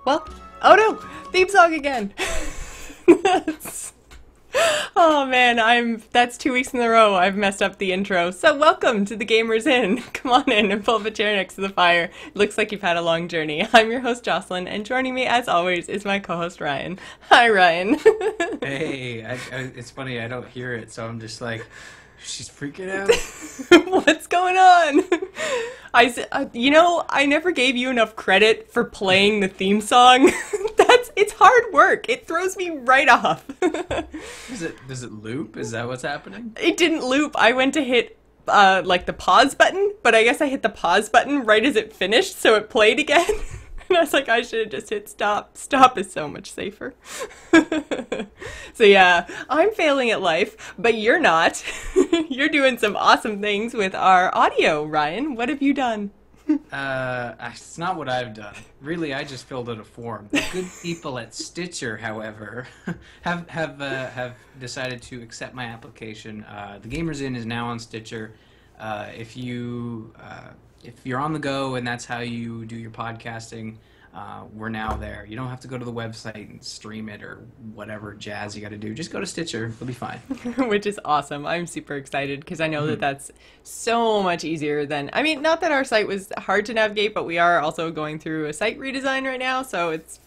Well, oh no! Theme song again! Oh man, that's 2 weeks in a row I've messed up the intro. So welcome to the Gamers Inn. Come on in and pull up a chair next to the fire. It looks like you've had a long journey. I'm your host Jocelyn, and joining me as always is my co-host Ryan. Hi Ryan. Hey, it's funny, I don't hear it, so I'm just like, she's freaking out. What's going on? I never gave you enough credit for playing the theme song. It's hard work. It throws me right off. Does it loop? Is that what's happening? It didn't loop. I went to hit like the pause button, but I guess I hit the pause button right as it finished, so it played again. And I was like, I should have just hit stop. Stop is so much safer. So yeah, I'm failing at life, but you're not. You're doing some awesome things with our audio, Ryan. What have you done? It's not what I've done. Really, I just filled out a form. The good people at Stitcher, however, have decided to accept my application. The Gamers Inn is now on Stitcher. If you're on the go and that's how you do your podcasting, we're now there. You don't have to go to the website and stream it or whatever jazz you got to do. Just go to Stitcher. It'll be fine. Which is awesome. I'm super excited because I know that that's so much easier than... I mean, not that our site was hard to navigate, but we are also going through a site redesign right now, so it's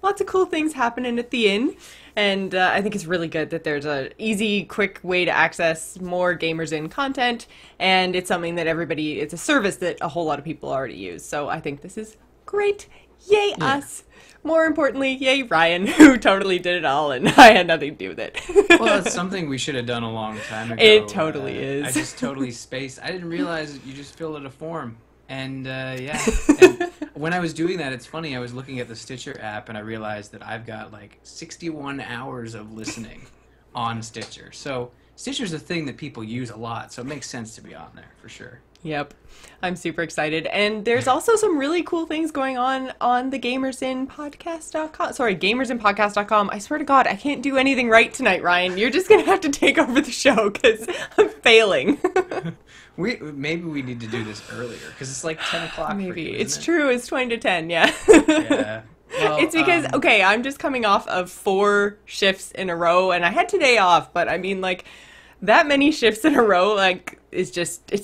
lots of cool things happening at the inn. And I think it's really good that there's an easy, quick way to access more Gamers Inn content, and it's something that it's a service that a whole lot of people already use. So I think this is great. Yay, yeah. Us. More importantly, yay, Ryan, who totally did it all, and I had nothing to do with it. Well, it's something we should have done a long time ago. It totally is. I just totally spaced. I didn't realize that you just filled out a form. And, yeah. And when I was doing that, it's funny, I was looking at the Stitcher app, and I realized that I've got, like, 61 hours of listening on Stitcher. So Stitcher's a thing that people use a lot, so it makes sense to be on there, for sure. Yep. I'm super excited. And there's also some really cool things going on the gamersinpodcast.com. Sorry, gamersinpodcast.com. I swear to God, I can't do anything right tonight, Ryan. You're just going to have to take over the show because I'm failing. Maybe we need to do this earlier because it's like 10 o'clock. Maybe. For you, it's isn't it? true. It's 20 to 10. Yeah. Yeah. Well, it's because, okay, I'm just coming off of 4 shifts in a row and I had today off, but I mean, like, that many shifts in a row, like, it's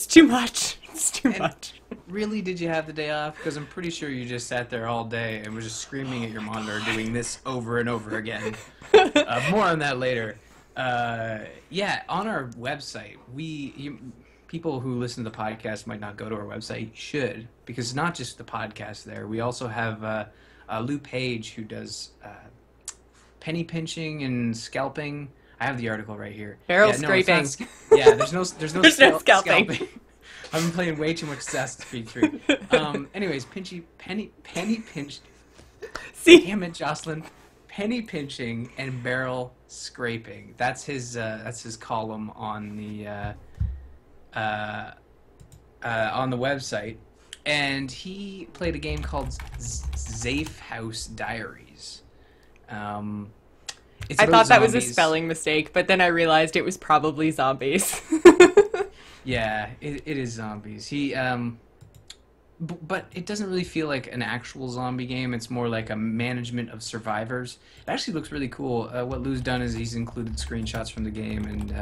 too much. It's too much. Really, did you have the day off? Because I'm pretty sure you just sat there all day and was just screaming at your monitor doing this over and over again. More on that later. Yeah, on our website, people who listen to the podcast might not go to our website. You should, because it's not just the podcast there. We also have Lou Page, who does penny pinching and scalping. I have the article right here. Barrel scraping. Yeah, there's no There's no scalping. I've been playing way too much Assassin's Creed 3. Anyways, penny pinched. See? Damn it, Jocelyn. Penny pinching and barrel scraping. That's his column on the website. And he played a game called Zafe House Diaries. I thought that was a spelling mistake, but then I realized it was probably zombies. Yeah, it is zombies. But it doesn't really feel like an actual zombie game. It's more like a management of survivors. It actually looks really cool. What Lou's done is he's included screenshots from the game, and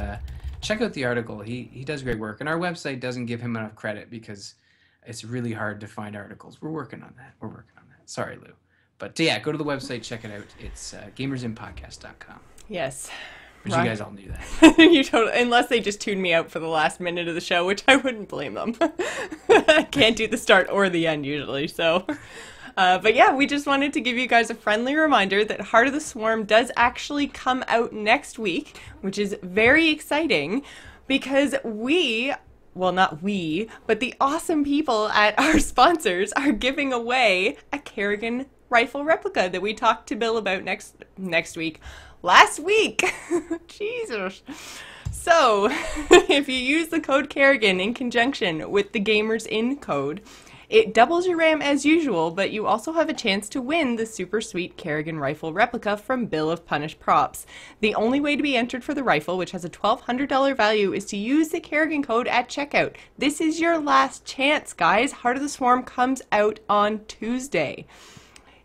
check out the article. He does great work, and our website doesn't give him enough credit because it's really hard to find articles. We're working on that. Sorry, Lou. But yeah, go to the website, check it out. It's gamersinpodcast.com. Yes. But you guys all knew that. Unless they just tuned me out for the last minute of the show, which I wouldn't blame them. I can't do the start or the end usually, so. But yeah, we just wanted to give you guys a friendly reminder that Heart of the Swarm does actually come out next week, which is very exciting because well, not we, but the awesome people at our sponsors are giving away a Kerrigan rifle replica that we talked to Bill about next week. Last week! Jesus. So, if you use the code Kerrigan in conjunction with the Gamers Inn code, it doubles your RAM as usual, but you also have a chance to win the super sweet Kerrigan rifle replica from Bill of Punish Props. The only way to be entered for the rifle, which has a $1,200 value, is to use the Kerrigan code at checkout. This is your last chance, guys. Heart of the Swarm comes out on Tuesday.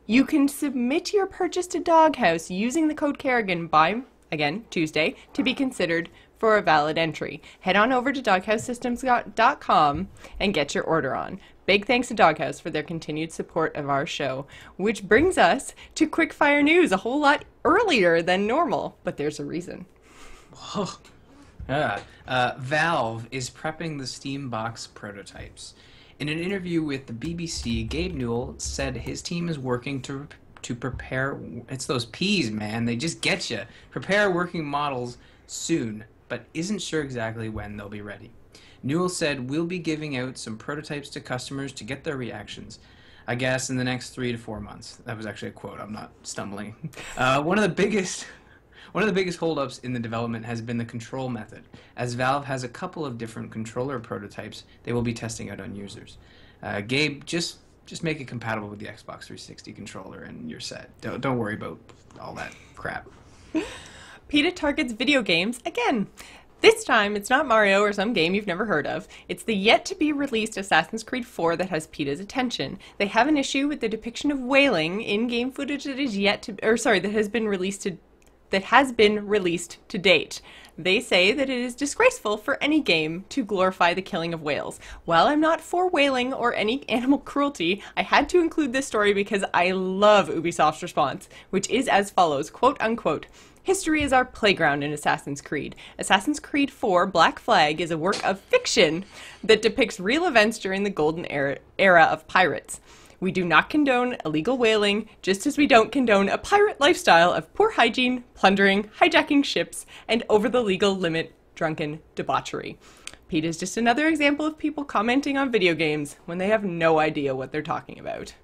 You can submit your purchase to Doghouse using the code Kerrigan by, again, Tuesday, to be considered for a valid entry. Head on over to doghousesystems.com and get your order on. Big thanks to Doghouse for their continued support of our show, which brings us to quickfire news a whole lot earlier than normal, but there's a reason. Whoa. Valve is prepping the Steam Box prototypes. In an interview with the BBC, Gabe Newell said his team is working to prepare... It's those P's, man. They just get you. Prepare working models soon, but isn't sure exactly when they'll be ready. Newell said, we'll be giving out some prototypes to customers to get their reactions. I guess in the next 3 to 4 months. That was actually a quote. I'm not stumbling. One of the biggest holdups in the development has been the control method. As Valve has a couple of different controller prototypes they will be testing out on users. Gabe, just make it compatible with the Xbox 360 controller and you're set. Don't worry about all that crap. PETA targets video games again. This time, it's not Mario or some game you've never heard of. It's the yet-to-be-released Assassin's Creed 4 that has PETA's attention. They have an issue with the depiction of whaling in game footage that has been released to date. They say that it is disgraceful for any game to glorify the killing of whales. While I'm not for whaling or any animal cruelty, I had to include this story because I love Ubisoft's response, which is as follows, quote unquote, "History is our playground in Assassin's Creed. Assassin's Creed 4 Black Flag is a work of fiction that depicts real events during the golden era of pirates. We do not condone illegal whaling, just as we don't condone a pirate lifestyle of poor hygiene, plundering, hijacking ships, and over the legal limit drunken debauchery." PETA is just another example of people commenting on video games when they have no idea what they're talking about.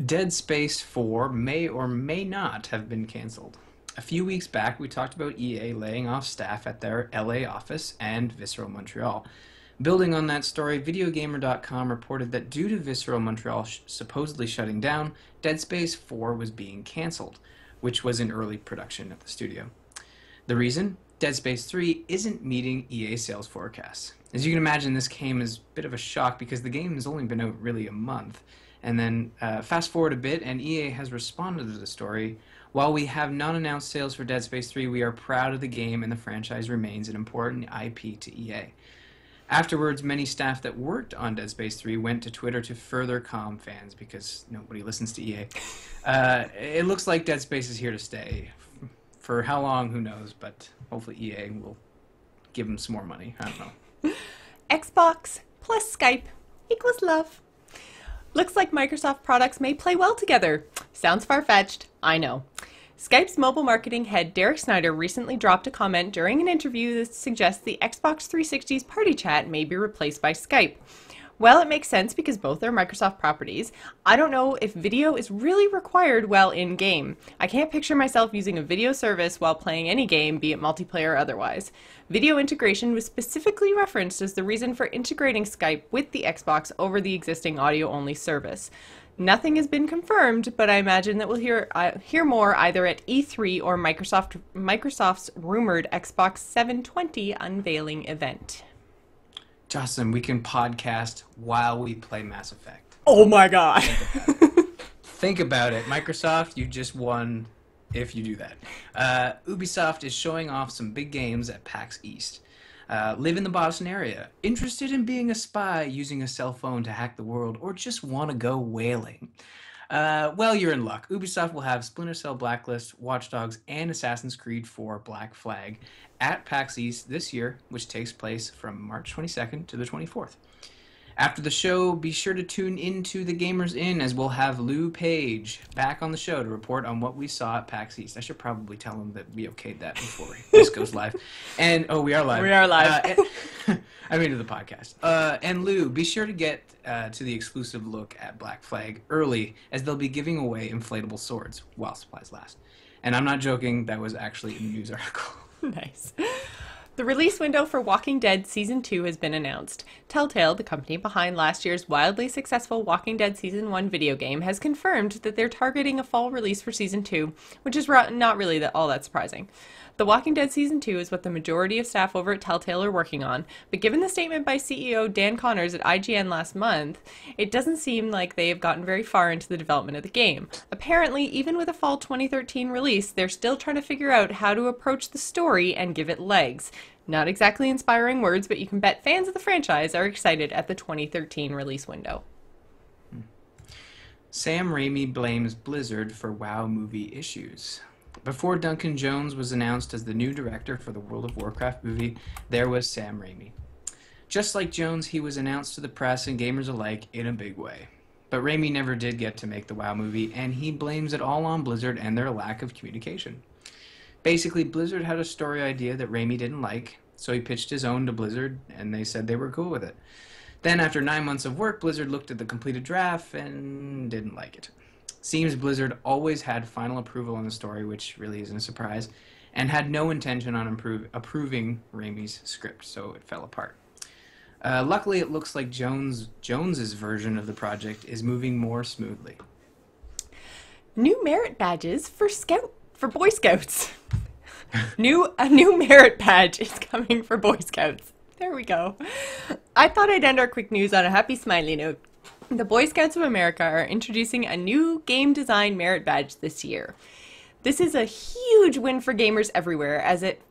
Dead Space 4 may or may not have been cancelled. A few weeks back, we talked about EA laying off staff at their LA office and Visceral Montreal. Building on that story, Videogamer.com reported that due to Visceral Montreal supposedly shutting down, Dead Space 4 was being cancelled, which was in early production at the studio. The reason? Dead Space 3 isn't meeting EA sales forecasts. As you can imagine, this came as a bit of a shock because the game has only been out really a month. And then fast forward a bit, and EA has responded to the story. While we have non-announced sales for Dead Space 3, we are proud of the game and the franchise remains an important IP to EA. Afterwards, many staff that worked on Dead Space 3 went to Twitter to further calm fans because nobody listens to EA. It looks like Dead Space is here to stay. For how long, who knows, but hopefully EA will give them some more money. I don't know. Xbox plus Skype equals love. Looks like Microsoft products may play well together. Sounds far-fetched, I know. Skype's mobile marketing head Derek Snyder recently dropped a comment during an interview that suggests the Xbox 360's Party Chat may be replaced by Skype. Well, it makes sense because both are Microsoft properties. I don't know if video is really required while in-game. I can't picture myself using a video service while playing any game, be it multiplayer or otherwise. Video integration was specifically referenced as the reason for integrating Skype with the Xbox over the existing audio-only service. Nothing has been confirmed, but I imagine that we'll hear more either at E3 or Microsoft's rumored Xbox 720 unveiling event. Jocelyn, we can podcast while we play Mass Effect. Oh my god. Think about it. Microsoft, you just won if you do that. Ubisoft is showing off some big games at PAX East. Live in the Boston area, interested in being a spy using a cell phone to hack the world, or just want to go whaling? Well, you're in luck. Ubisoft will have Splinter Cell Blacklist, Watch Dogs, and Assassin's Creed 4 Black Flag at PAX East this year, which takes place from March 22nd to the 24th. After the show, be sure to tune into the Gamers Inn as we'll have Lou Page back on the show to report on what we saw at PAX East. I should probably tell him that we okayed that before this goes live. And, oh, we are live. We are live. I mean, to the podcast. And Lou, be sure to get to the exclusive look at Black Flag early, as they'll be giving away inflatable swords while supplies last. And I'm not joking, that was actually a news article. Nice. The release window for Walking Dead Season 2 has been announced. Telltale, the company behind last year's wildly successful Walking Dead Season 1 video game, has confirmed that they're targeting a fall release for Season 2, which is not really all that surprising. The Walking Dead Season 2 is what the majority of staff over at Telltale are working on, but given the statement by CEO Dan Connors at IGN last month, it doesn't seem like they have gotten very far into the development of the game. Apparently, even with a fall 2013 release, they're still trying to figure out how to approach the story and give it legs. Not exactly inspiring words, but you can bet fans of the franchise are excited at the 2013 release window. Sam Raimi blames Blizzard for WoW movie issues. Before Duncan Jones was announced as the new director for the World of Warcraft movie, there was Sam Raimi. Just like Jones, he was announced to the press and gamers alike in a big way. But Raimi never did get to make the WoW movie, and he blames it all on Blizzard and their lack of communication. Basically, Blizzard had a story idea that Raimi didn't like, so he pitched his own to Blizzard, and they said they were cool with it. Then, after 9 months of work, Blizzard looked at the completed draft and didn't like it. Seems Blizzard always had final approval on the story, which really isn't a surprise, and had no intention on approving Raimi's script, so it fell apart. Luckily, it looks like Jones's version of the project is moving more smoothly. New merit badges for Boy Scouts. A new merit badge is coming for Boy Scouts. There we go. I thought I'd end our quick news on a happy smiley note. The Boy Scouts of America are introducing a new game design merit badge this year. This is a huge win for gamers everywhere, as it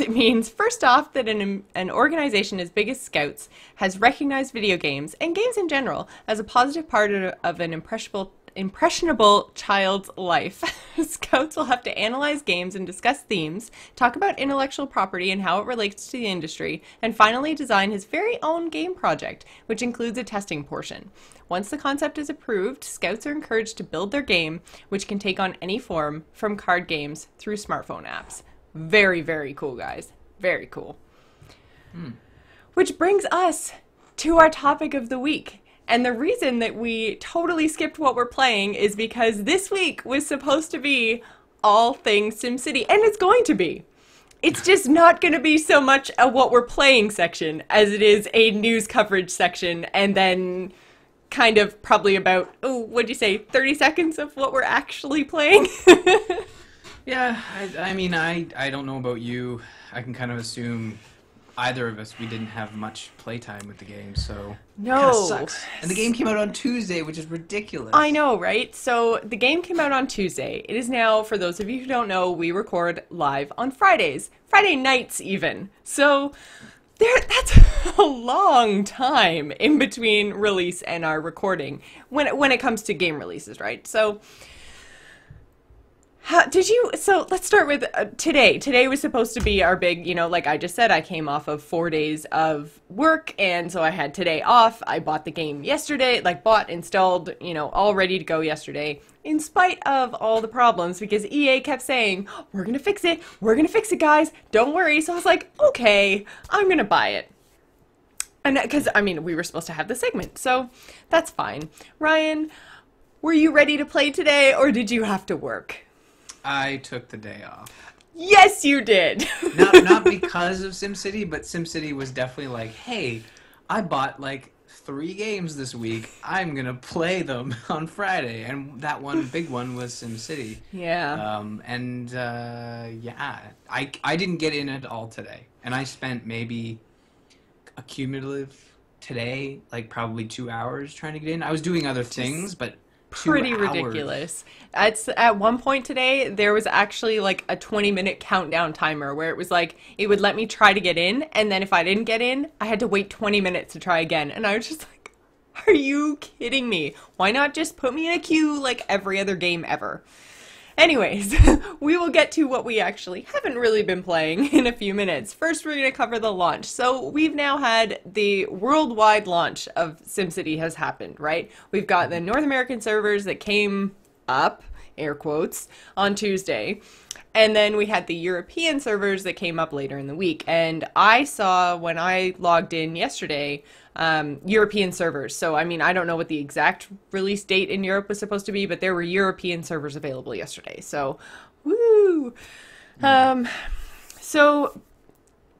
means, first off, that an organization as big as Scouts has recognized video games, and games in general, as a positive part of an impressionable child's life. Scouts will have to analyze games and discuss themes, talk about intellectual property and how it relates to the industry, and finally design his very own game project, which includes a testing portion. Once the concept is approved, Scouts are encouraged to build their game, which can take on any form, from card games through smartphone apps. Very, very cool, guys. Very cool. Which brings us to our topic of the week. And the reason that we totally skipped what we're playing is because this week was supposed to be all things SimCity, and it's going to be. It's just not going to be so much a what we're playing section as it is a news coverage section, and then kind of probably about, what'd you say, 30 seconds of what we're actually playing? Yeah, I mean, I don't know about you. I can kind of assume either of us, we didn't have much playtime with the game, so no. It kind of sucks. And the game came out on Tuesday, which is ridiculous. I know, right? So the game came out on Tuesday. It is now, for those of you who don't know, we record live on Fridays. Friday nights, even. So that's a long time in between release and our recording when it comes to game releases, right? So so let's start with today. Today was supposed to be our big, like I just said, I came off of 4 days of work, and so I had today off. I bought the game yesterday, installed, all ready to go yesterday, in spite of all the problems, because EA kept saying, we're going to fix it, guys, don't worry. So I was like, okay, I'm going to buy it. And because, we were supposed to have the segment, so that's fine. Ryan, were you ready to play today, or did you have to work? I took the day off. Yes, you did. not because of SimCity, but SimCity was definitely like, hey, I bought 3 games this week. I'm gonna play them on Friday, and that one big one was SimCity. Yeah. I didn't get in at all today, and I spent maybe a cumulative today, probably 2 hours trying to get in. I was doing other things, but pretty ridiculous. At one point today, there was actually a 20-minute countdown timer where it was it would let me try to get in, and then if I didn't get in, I had to wait 20 minutes to try again. And I was just like, are you kidding me? Why not just put me in a queue like every other game ever? Anyways, we will get to what we actually haven't really been playing in a few minutes. First, we're going to cover the launch. So we've now had the worldwide launch of SimCity has happened, right? We've got the North American servers that came up, air quotes, on Tuesday. And then we had the European servers that came up later in the week. And I saw, when I logged in yesterday, European servers. So, I don't know what the exact release date in Europe was supposed to be, but there were European servers available yesterday. So, woo! So,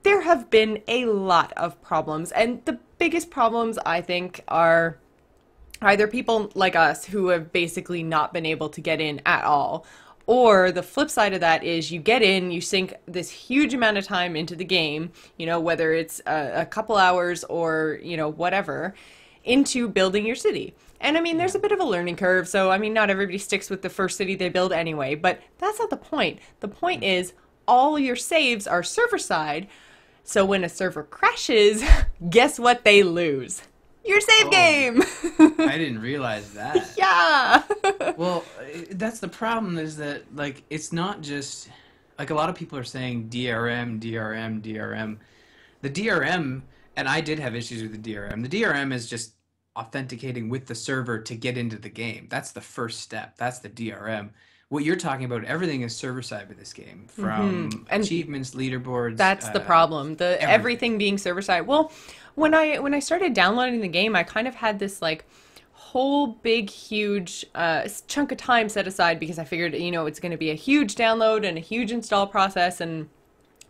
there have been a lot of problems. And the biggest problems, I think, are either people like us who have basically not been able to get in at all, Or the flip side of that is you get in, you sink this huge amount of time into the game, you know, whether it's a couple hours or, you know, whatever, into building your city. And I mean, there's a bit of a learning curve. So, I mean, not everybody sticks with the first city they build anyway, but that's not the point. The point is all your saves are server side. So when a server crashes, guess what they lose? Your save game! I didn't realize that. Yeah! Well, that's the problem, is that, like, it's not just, like, a lot of people are saying DRM, DRM, DRM. The DRM, and I did have issues with the DRM. The DRM is just authenticating with the server to get into the game. That's the first step. That's the DRM. What you're talking about, everything is server-side with this game, from achievements, leaderboards. That's the problem. Everything being server-side. Well, when I started downloading the game, I kind of had this, like, whole big, huge chunk of time set aside because I figured, you know, it's going to be a huge download and a huge install process, and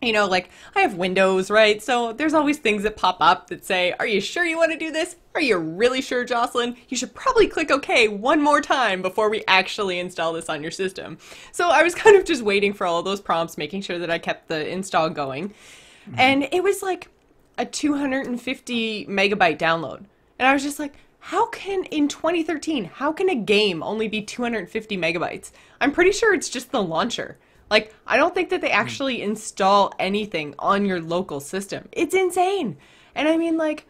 you know, like, I have Windows, right? So there's always things that pop up that say, are you sure you want to do this? Are you really sure, Jocelyn? You should probably click OK one more time before we actually install this on your system. So I was kind of just waiting for all of those prompts, making sure that I kept the install going. And it was like a 250 megabyte download. And I was just like, in 2013, how can a game only be 250 megabytes? I'm pretty sure it's just the launcher. Like, I don't think that they actually install anything on your local system. It's insane. And I mean, like,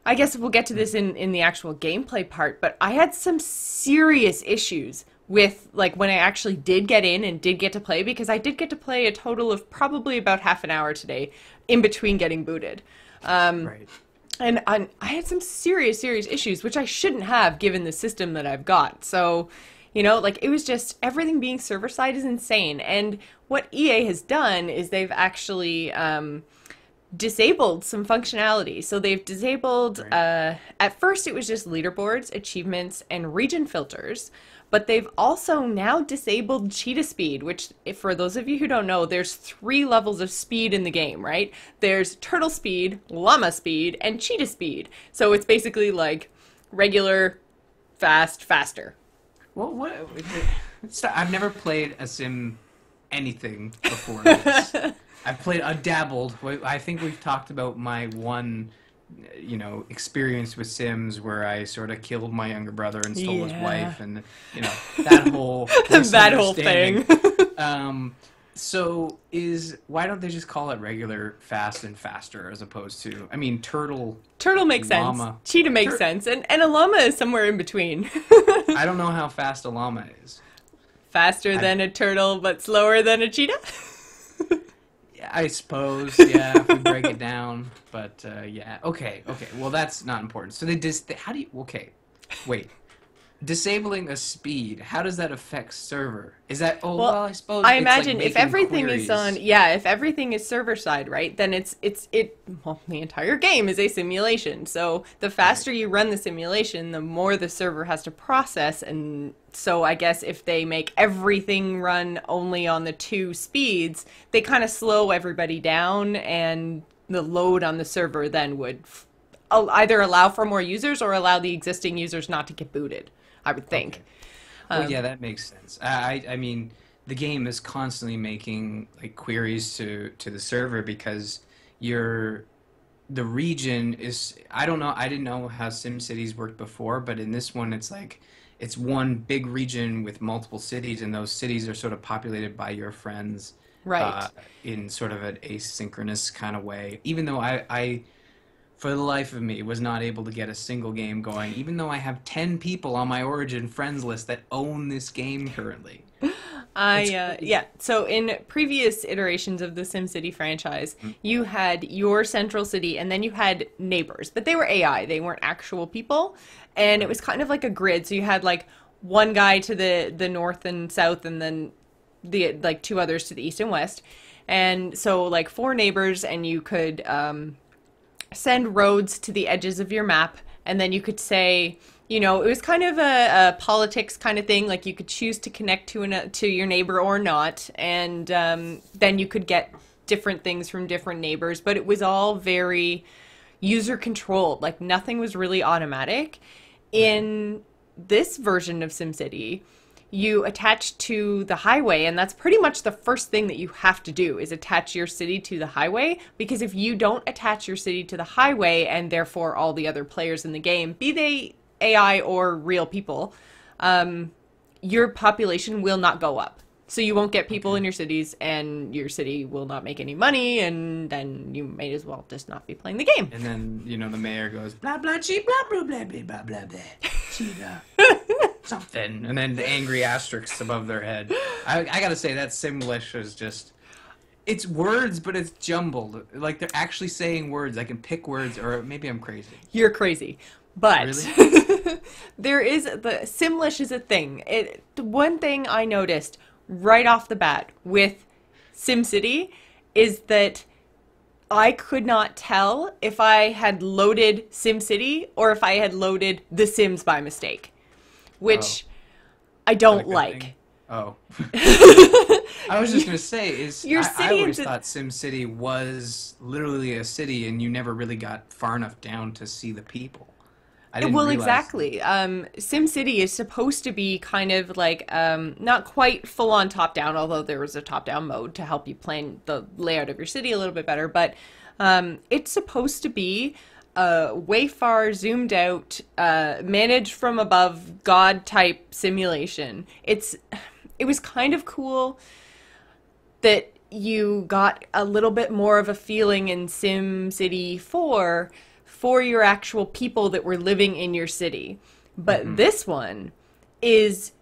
I guess we'll get to this in the actual gameplay part, but I had some serious issues with, like, when I actually did get in and did get to play, because I did get to play a total of probably about half an hour today in between getting booted. Right. And I had some serious issues, which I shouldn't have given the system that I've got. So, you know, like, it was just, everything being server-side is insane. And what EA has done is they've actually disabled some functionality. So they've disabled, at first it was just leaderboards, achievements, and region filters. But they've also now disabled cheetah speed, which, if, for those of you who don't know, there's 3 levels of speed in the game, right? There's turtle speed, llama speed, and cheetah speed. So it's basically like regular, fast, faster. Well, I've never played a sim anything before this. I've dabbled. I think we've talked about my one, you know, experience with Sims where I sort of killed my younger brother and stole his wife, and, you know, that whole that whole thing. So why don't they just call it regular, fast, and faster, as opposed to, I mean, turtle makes sense. Cheetah makes sense. And a llama is somewhere in between. I don't know how fast a llama is. Faster than a turtle, but slower than a cheetah? Yeah, I suppose, yeah, if we break it down. But, yeah. Okay. Well, that's not important. So wait. Disabling a speed, how does that affect server? Is that, I suppose I it's imagine like if everything queries. is if everything is server side, right, then the entire game is a simulation. So the faster you run the simulation, the more the server has to process. And so I guess if they make everything run only on the 2 speeds, they kind of slow everybody down, and the load on the server then would either allow for more users or allow the existing users not to get booted, I would think. Okay. Well, yeah, that makes sense. I mean, the game is constantly making, like, queries to the server because the region is, I don't know, I didn't know how SimCities worked before, but in this one it's like, it's one big region with multiple cities, and those cities are sort of populated by your friends. Right. In sort of an asynchronous kind of way. Even though I for the life of me, was not able to get a single game going, even though I have 10 people on my Origin friends list that own this game currently. So in previous iterations of the SimCity franchise, you had your central city, and then you had neighbors, but they were AI. They weren't actual people, and it was kind of like a grid. So you had, like, one guy to the north and south, and then the, like, 2 others to the east and west. And so, like, 4 neighbors, and you could send roads to the edges of your map, and then you could say, you know, it was kind of a politics kind of thing. Like, you could choose to connect to your neighbor or not, and then you could get different things from different neighbors. But it was all very user controlled. Like, nothing was really automatic. In this version of SimCity, you attach to the highway, and that's pretty much the first thing that you have to do is attach your city to the highway, because if you don't attach your city to the highway, and therefore all the other players in the game, be they AI or real people, your population will not go up. So you won't get people in your cities, and your city will not make any money, and then you may as well just not be playing the game. And then, you know, the mayor goes, blah, blah, cheap, blah, blah, blah, blah, blah, blah, cheetah. Something. And then the angry asterisks above their head. I gotta say, that Simlish is just... It's words, but it's jumbled. Like, they're actually saying words. I can pick words, or maybe I'm crazy. You're crazy. But really? there is... The Simlish is a thing. One thing I noticed right off the bat with SimCity is that I could not tell if I had loaded SimCity or if I had loaded The Sims by mistake, which I don't like. Thing? Oh. I was just going to say, I always thought SimCity was literally a city and you never really got far enough down to see the people. Well, exactly. SimCity is supposed to be kind of like, not quite full-on top-down, although there was a top-down mode to help you plan the layout of your city a little bit better, but it's supposed to be way far zoomed out, managed from above, God-type simulation. It was kind of cool that you got a little bit more of a feeling in SimCity 4 for your actual people that were living in your city. But this one is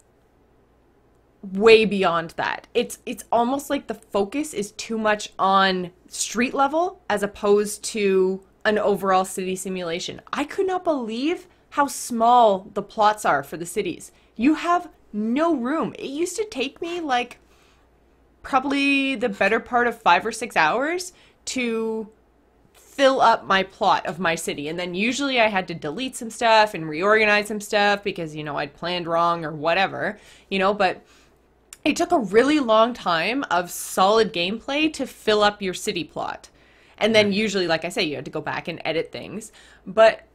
way beyond that. It's almost like the focus is too much on street level as opposed to an overall city simulation. I could not believe how small the plots are for the cities. You have no room. It used to take me like probably the better part of 5 or 6 hours to fill up my plot of my city, and then usually I had to delete some stuff and reorganize some stuff because, you know, I'd planned wrong or whatever, you know, but it took a really long time of solid gameplay to fill up your city plot. And then usually, like I say, you had to go back and edit things. But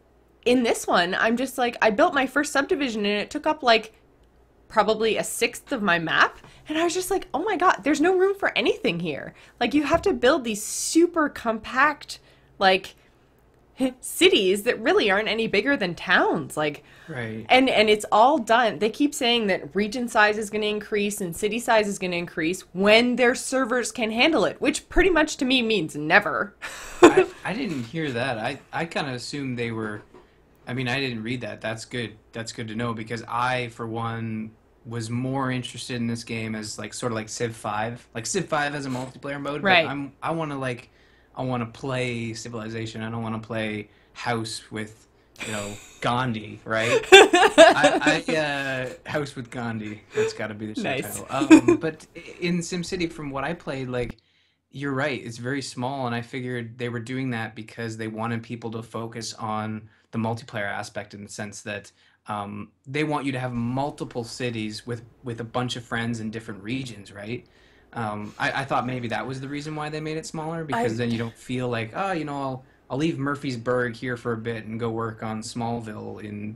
in this one, I'm just like, I built my first subdivision and it took up like probably a sixth of my map. And I was just like, oh my God, there's no room for anything here. Like, you have to build these super compact, like, cities that really aren't any bigger than towns. Like, right. And it's all done. They keep saying that region size is going to increase and city size is going to increase when their servers can handle it, which pretty much to me means never. I didn't hear that. I kind of assumed they were... I mean, I didn't read that. That's good. That's good to know, because I, for one, was more interested in this game as like sort of like Civ 5. Like Civ 5 has a multiplayer mode, right. But I want to play Civilization. I don't want to play House with, you know, Gandhi, right? House with Gandhi. That's got to be the show nice. title. But in SimCity, from what I played, like, you're right, it's very small, and I figured they were doing that because they wanted people to focus on the multiplayer aspect, in the sense that they want you to have multiple cities with a bunch of friends in different regions, right? I thought maybe that was the reason why they made it smaller, because then you don't feel like, oh, you know, I'll leave Murfreesburg here for a bit and go work on Smallville in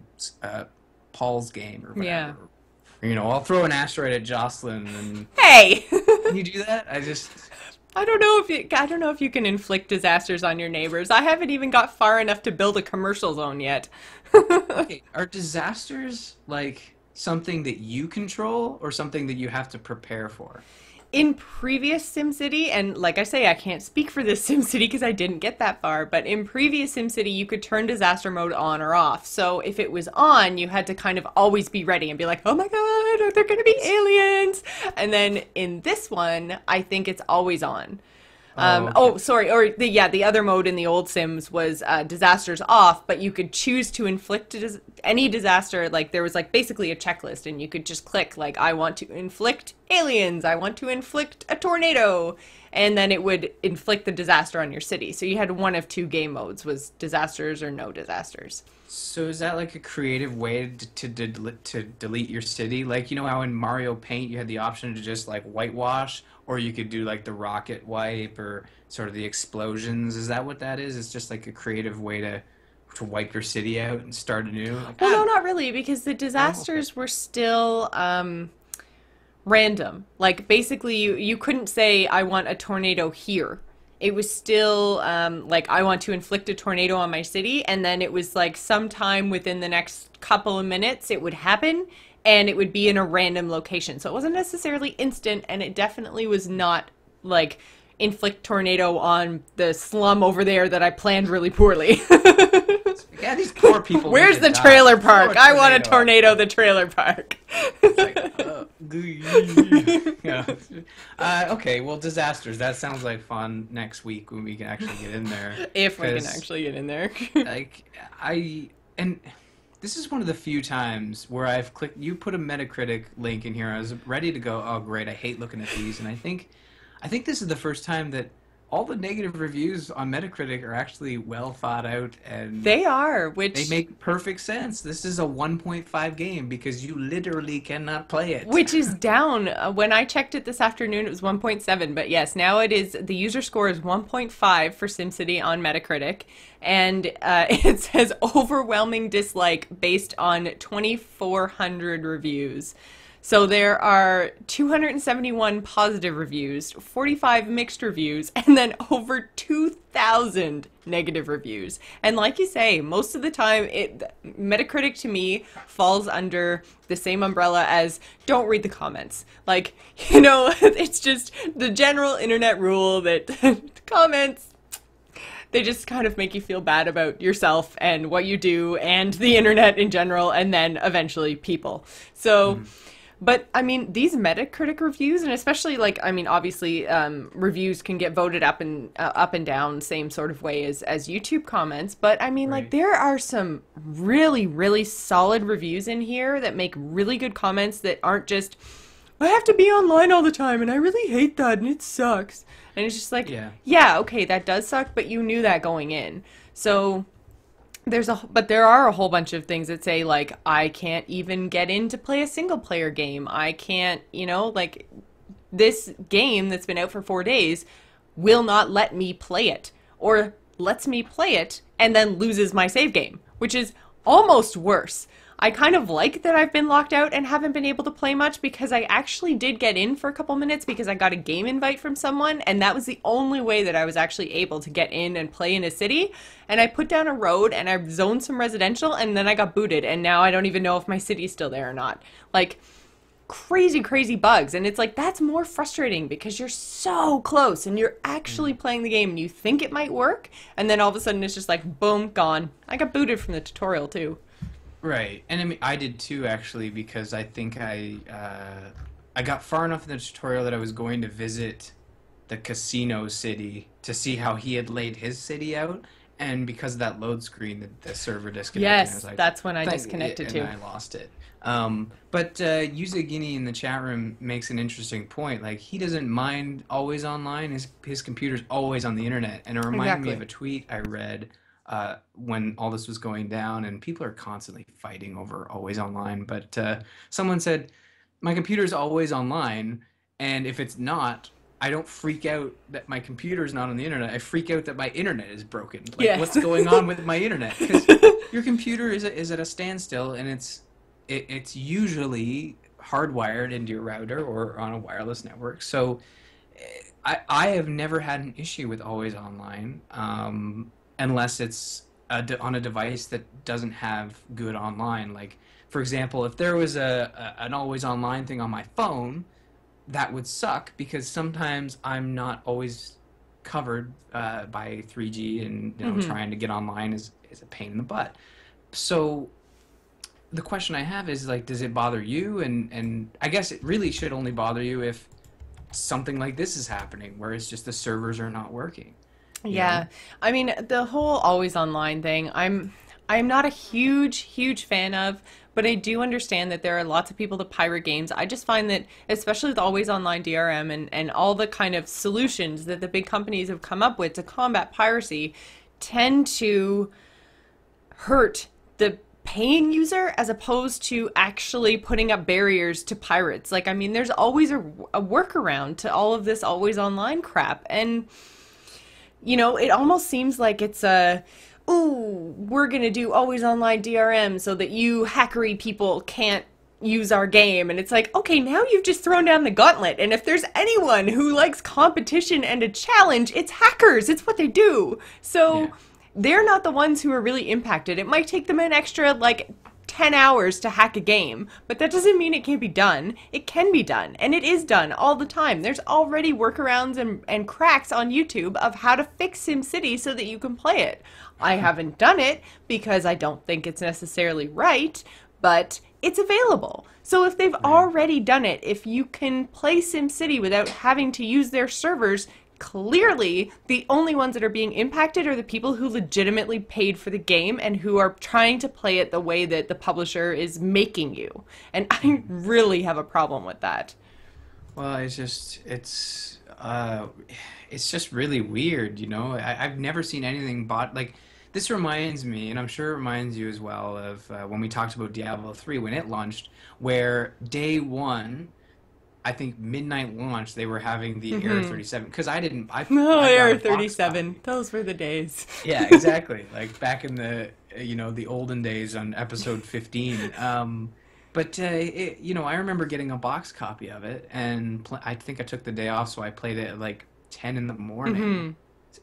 Paul's game or whatever. Yeah. Or, you know, I'll throw an asteroid at Jocelyn and... Hey! Can you do that? I don't know if you can inflict disasters on your neighbors. I haven't even got far enough to build a commercial zone yet. Okay, are disasters like something that you control or something that you have to prepare for? In previous SimCity, and like I say, I can't speak for this SimCity because I didn't get that far, but in previous SimCity, you could turn disaster mode on or off. So if it was on, you had to kind of always be ready and be like, oh my God, are there going to be aliens? And then in this one, I think it's always on. The other mode in the old Sims was disasters off, but you could choose to inflict any disaster. Like, there was like basically a checklist, and you could just click like, I want to inflict aliens, I want to inflict a tornado, and then it would inflict the disaster on your city. So you had one of two game modes, was disasters or no disasters. So is that like a creative way to delete your city? Like, you know how in Mario Paint you had the option to just like whitewash, or you could do like the rocket wipe or sort of the explosions. Is that what that is? It's just like a creative way to wipe your city out and start anew? Like, well, no, not really, because the disasters were still random. Like, basically, you couldn't say, I want a tornado here. It was still, like, I want to inflict a tornado on my city, and then it was, like, sometime within the next couple of minutes it would happen, and it would be in a random location. So it wasn't necessarily instant, and it definitely was not, like, inflict tornado on the slum over there that I planned really poorly. Yeah, these poor people. Where's the trailer park? I want a tornado, the trailer park. It's like, yeah. Okay, well, disasters. That sounds like fun next week when we can actually get in there. If we can actually get in there. Like, and this is one of the few times where I've clicked, you put a Metacritic link in here, I was ready to go, oh great, I hate looking at these, and I think this is the first time that all the negative reviews on Metacritic are actually well thought out, and they are, which they make perfect sense. This is a 1.5 game because you literally cannot play it. Which is down. When I checked it this afternoon, it was 1.7. But yes, now it is. The user score is 1.5 for SimCity on Metacritic, and it says overwhelming dislike based on 2,400 reviews. So there are 271 positive reviews, 45 mixed reviews, and then over 2,000 negative reviews. And like you say, most of the time, Metacritic to me falls under the same umbrella as don't read the comments. Like, you know, it's just the general internet rule that comments, they just kind of make you feel bad about yourself and what you do and the internet in general, and then eventually people. So... But, I mean, these Metacritic reviews, and especially, like, I mean, obviously, reviews can get voted up and down same sort of way as YouTube comments. But, I mean, like, there are some really, really solid reviews in here that make really good comments that aren't just, I have to be online all the time, and I really hate that, and it sucks. And it's just like, yeah, okay, that does suck, but you knew that going in. So... But there are a whole bunch of things that say, like, I can't even get in to play a single player game. I can't, you know, like, this game that's been out for 4 days will not let me play it. Or lets me play it and then loses my save game, which is almost worse. I kind of like that I've been locked out and haven't been able to play much because I actually did get in for a couple minutes because I got a game invite from someone, and that was the only way that I was actually able to get in and play in a city. And I put down a road and I zoned some residential, and then I got booted, and now I don't even know if my city's still there or not. Like, crazy, crazy bugs. And it's like, that's more frustrating because you're so close and you're actually playing the game and you think it might work, and then all of a sudden it's just like, boom, gone. I got booted from the tutorial too. Right, and I mean, I did too, actually, because I think I got far enough in the tutorial that I was going to visit the casino city to see how he had laid his city out, and because of that load screen, the server disconnected. Yes, I was like, that's when I disconnected too. And I lost it. But Yuzagini in the chat room makes an interesting point. Like, he doesn't mind always online. His computer's always on the internet, and it reminded me of a tweet I read when all this was going down, and people are constantly fighting over always online, but someone said, my computer's always online, and if it's not, I don't freak out that my computer's not on the internet. I freak out that my internet is broken. Like, what's going on with my internet? Because your computer is at a standstill, and it's usually hardwired into your router or on a wireless network. So I have never had an issue with always online, unless it's on a device that doesn't have good online. Like, for example, if there was an always online thing on my phone, that would suck because sometimes I'm not always covered by 3G, and you know, trying to get online is a pain in the butt. So the question I have is, like, does it bother you? And I guess it really should only bother you if something like this is happening, where it's just the servers are not working. Yeah, I mean, the whole always online thing, I'm not a huge fan of, but I do understand that there are lots of people that pirate games. I just find that, especially with always online DRM and all the kind of solutions that the big companies have come up with to combat piracy, tend to hurt the paying user as opposed to actually putting up barriers to pirates. Like, I mean, there's always a workaround to all of this always online crap, and you know, it almost seems like it's ooh, we're going to do always online DRM so that you hackery people can't, use our game. And it's like, okay, now you've just thrown down the gauntlet. And if there's anyone who likes competition and a challenge, it's hackers. It's what they do. So they're not the ones who are really impacted. It might take them an extra, like, 10 hours to hack a game, but that doesn't mean it can't be done. It can be done, and it is done all the time. There's already workarounds and cracks on YouTube of how to fix SimCity so that you can play it. I haven't done it because I don't think it's necessarily right, but it's available. So if they've already done it, if you can play SimCity without having to use their servers, clearly the only ones that are being impacted are the people who legitimately paid for the game and who are trying to play it the way that the publisher is making you. And I really have a problem with that. Well, it's just really weird, you know? I've never seen anything like, this reminds me, and I'm sure it reminds you as well, of when we talked about Diablo 3 when it launched, where day one, I think midnight launch, they were having the Error 37, because I Error 37. Those were the days. Yeah, exactly. Like back in the, the olden days on episode 15. But I remember getting a box copy of it, and I think I took the day off, so I played it at like 10 in the morning,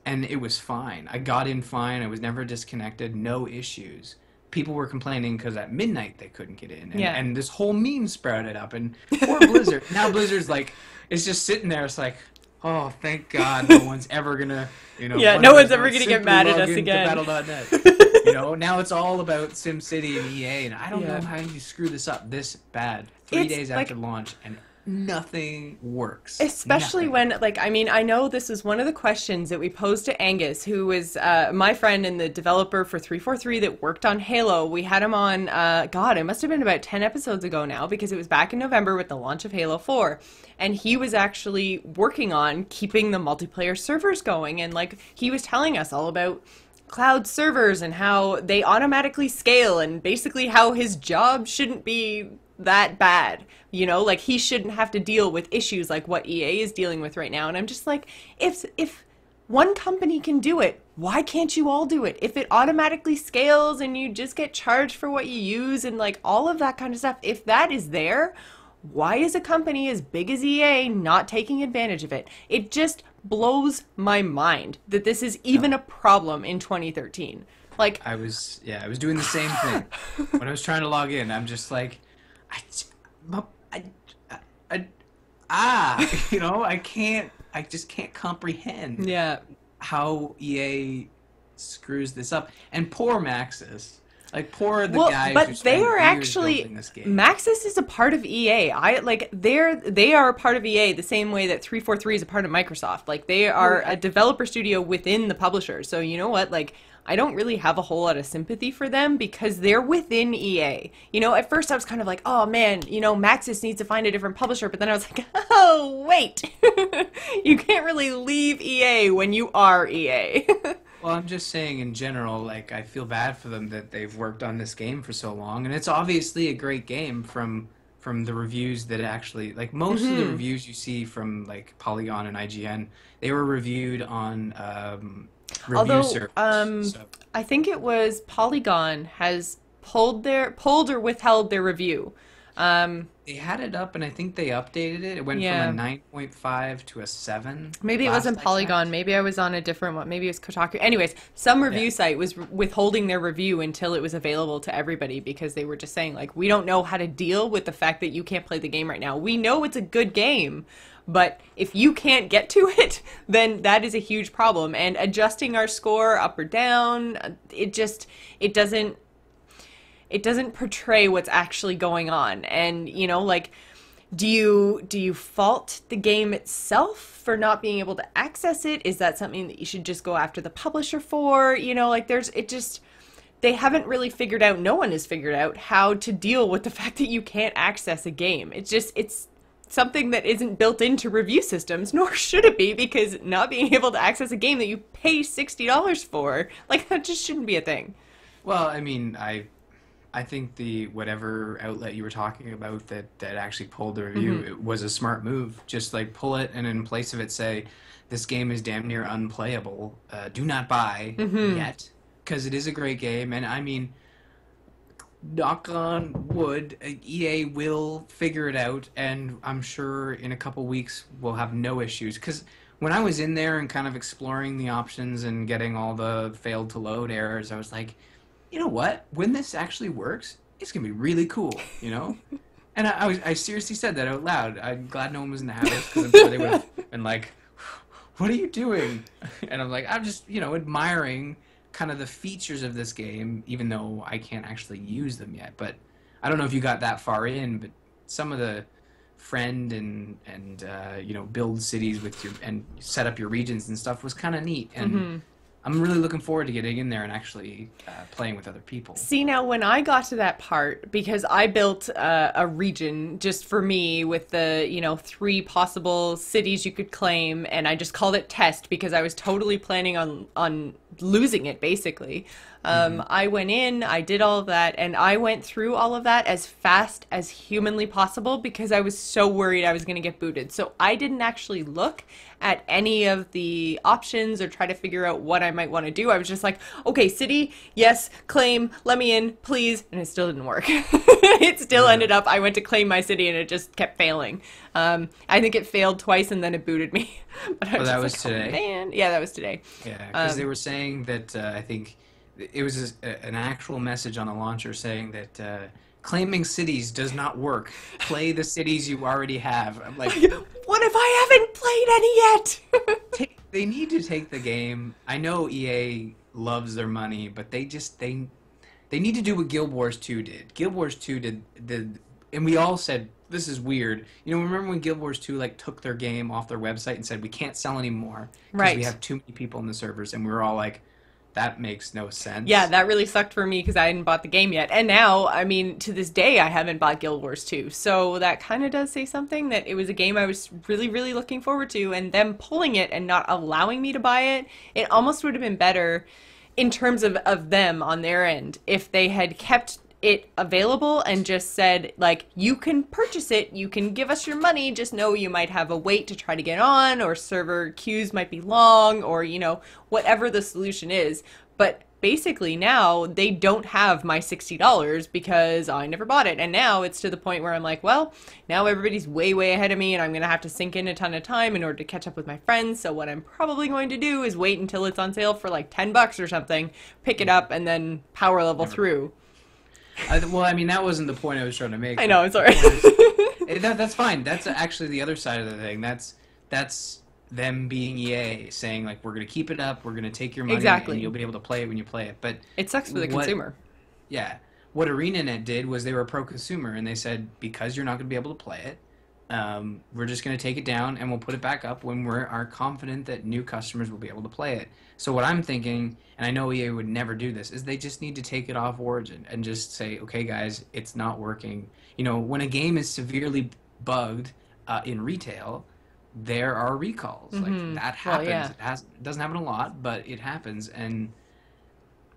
and it was fine. I got in fine. I was never disconnected. No issues. People were complaining because at midnight they couldn't get in, and this whole meme sprouted up. And poor Blizzard. Now Blizzard's like, it's just sitting there. It's like, oh, thank God, no one's ever gonna, no one's ever gonna get mad at us again. Battle.net. Now it's all about SimCity and EA, and I don't know how you screw this up this bad 3 days after launch, and nothing works. Especially when, I know this is one of the questions that we posed to Angus, who was my friend and the developer for 343 that worked on Halo. We had him on, it must have been about 10 episodes ago now, because it was back in November with the launch of Halo 4. And he was actually working on keeping the multiplayer servers going. And, he was telling us all about cloud servers and how they automatically scale, and basically how his job shouldn't be that bad. He shouldn't have to deal with issues like what EA is dealing with right now. And I'm just like, if one company can do it, why can't you all do it? If it automatically scales and you just get charged for what you use and all of that kind of stuff, if that is there, why is a company as big as EA not taking advantage of it? It just blows my mind that this is even a problem in 2013. I was doing the same thing when I was trying to log in. I'm just like, I just can't comprehend how EA screws this up. And poor Maxis. Poor the guys who spent years building this game. Maxis is a part of EA. They are a part of EA the same way that 343 is a part of Microsoft. They are a developer studio within the publisher. So you know what? I don't really have a whole lot of sympathy for them because they're within EA. At first I was kind of like, oh man, Maxis needs to find a different publisher. But then I was like, oh, wait. You can't really leave EA when you are EA. Well, I'm just saying in general, I feel bad for them that they've worked on this game for so long. And it's obviously a great game from the reviews that actually, most of the reviews you see from, Polygon and IGN, they were reviewed on review servers. I think it was Polygon has pulled or withheld their review. They had it up, and I think they updated it. It went from a 9.5 to a 7. Maybe it wasn't Polygon. Maybe I was on a different one. Maybe it was Kotaku. Anyways, some review site was withholding their review until it was available to everybody because they were just saying, we don't know how to deal with the fact that you can't play the game right now. We know it's a good game, but if you can't get to it, then that is a huge problem. And adjusting our score up or down, it doesn't portray what's actually going on. And, do you fault the game itself for not being able to access it? Is that something that you should just go after the publisher for? They haven't really figured out, no one has figured out how to deal with the fact that you can't access a game. It's something that isn't built into review systems, nor should it be, because not being able to access a game that you pay $60 for, that just shouldn't be a thing. Well, I think the whatever outlet you were talking about that actually pulled the review, it was a smart move. Just pull it and in place of it say, this game is damn near unplayable. Do not buy yet, because it is a great game. And knock on wood, EA will figure it out, and I'm sure in a couple weeks we'll have no issues. Because when I was in there and kind of exploring the options and getting all the failed to load errors, I was like, you know what? When this actually works, it's gonna be really cool, you know? And I seriously said that out loud. I'm glad no one was in the house because I'm sure they would have been like, "What are you doing?" And I'm like, I'm just, admiring kind of the features of this game, even though I can't actually use them yet. But I don't know if you got that far in, but some of the friend and build cities with your and set up your regions and stuff was kind of neat. And I'm really looking forward to getting in there and actually playing with other people. See, now when I got to that part, because I built a region just for me with the, 3 possible cities you could claim, and I just called it test because I was totally planning on losing it, basically. I went in, I did all of that, and I went through all of that as fast as humanly possible because I was so worried I was going to get booted. So I didn't actually look at any of the options or try to figure out what I might want to do. I was just like, okay, city, yes, claim, let me in, please. And it still didn't work. It still ended up, I went to claim my city and it just kept failing. I think it failed twice and then it booted me. But that was today? Oh, man. Yeah, that was today. Yeah, because they were saying that, I think, it was an actual message on the launcher saying that claiming cities does not work. Play the cities you already have. I'm like, what if I haven't played any yet? they need to take the game. I know EA loves their money, but they need to do what Guild Wars 2 did. Guild Wars 2 did, and we all said, this is weird. Remember when Guild Wars 2 took their game off their website and said we can't sell anymore because we have too many people in the servers, and we were all like, that makes no sense. Yeah, that really sucked for me because I hadn't bought the game yet. And now, I mean, to this day, I haven't bought Guild Wars 2. So that kind of does say something, that it was a game I was really, really looking forward to. And them pulling it and not allowing me to buy it, it almost would have been better in terms of them on their end if they had kept it available and just said, like, you can purchase it, you can give us your money, just know you might have a wait to try to get on, or server queues might be long, or, whatever the solution is. But basically now they don't have my $60 because I never bought it. And now it's to the point where I'm like, well, now everybody's way, way ahead of me and I'm going to have to sink in a ton of time in order to catch up with my friends. So what I'm probably going to do is wait until it's on sale for like $10 or something, pick it up, and then power level through. Well, I mean, that wasn't the point I was trying to make. I know, I'm sorry. That's fine. That's actually the other side of the thing. That's them being EA saying, like, we're going to keep it up, we're going to take your money, and you'll be able to play it when you play it. But it sucks for the consumer. Yeah. What ArenaNet did was they were pro-consumer, and they said, because you're not going to be able to play it, we're just going to take it down, and we'll put it back up when we are confident that new customers will be able to play it. So what I'm thinking, and I know EA would never do this, is they just need to take it off Origin and just say, okay, guys, it's not working. When a game is severely bugged in retail, there are recalls. Like, that happens. Well, yeah. It doesn't happen a lot, but it happens, and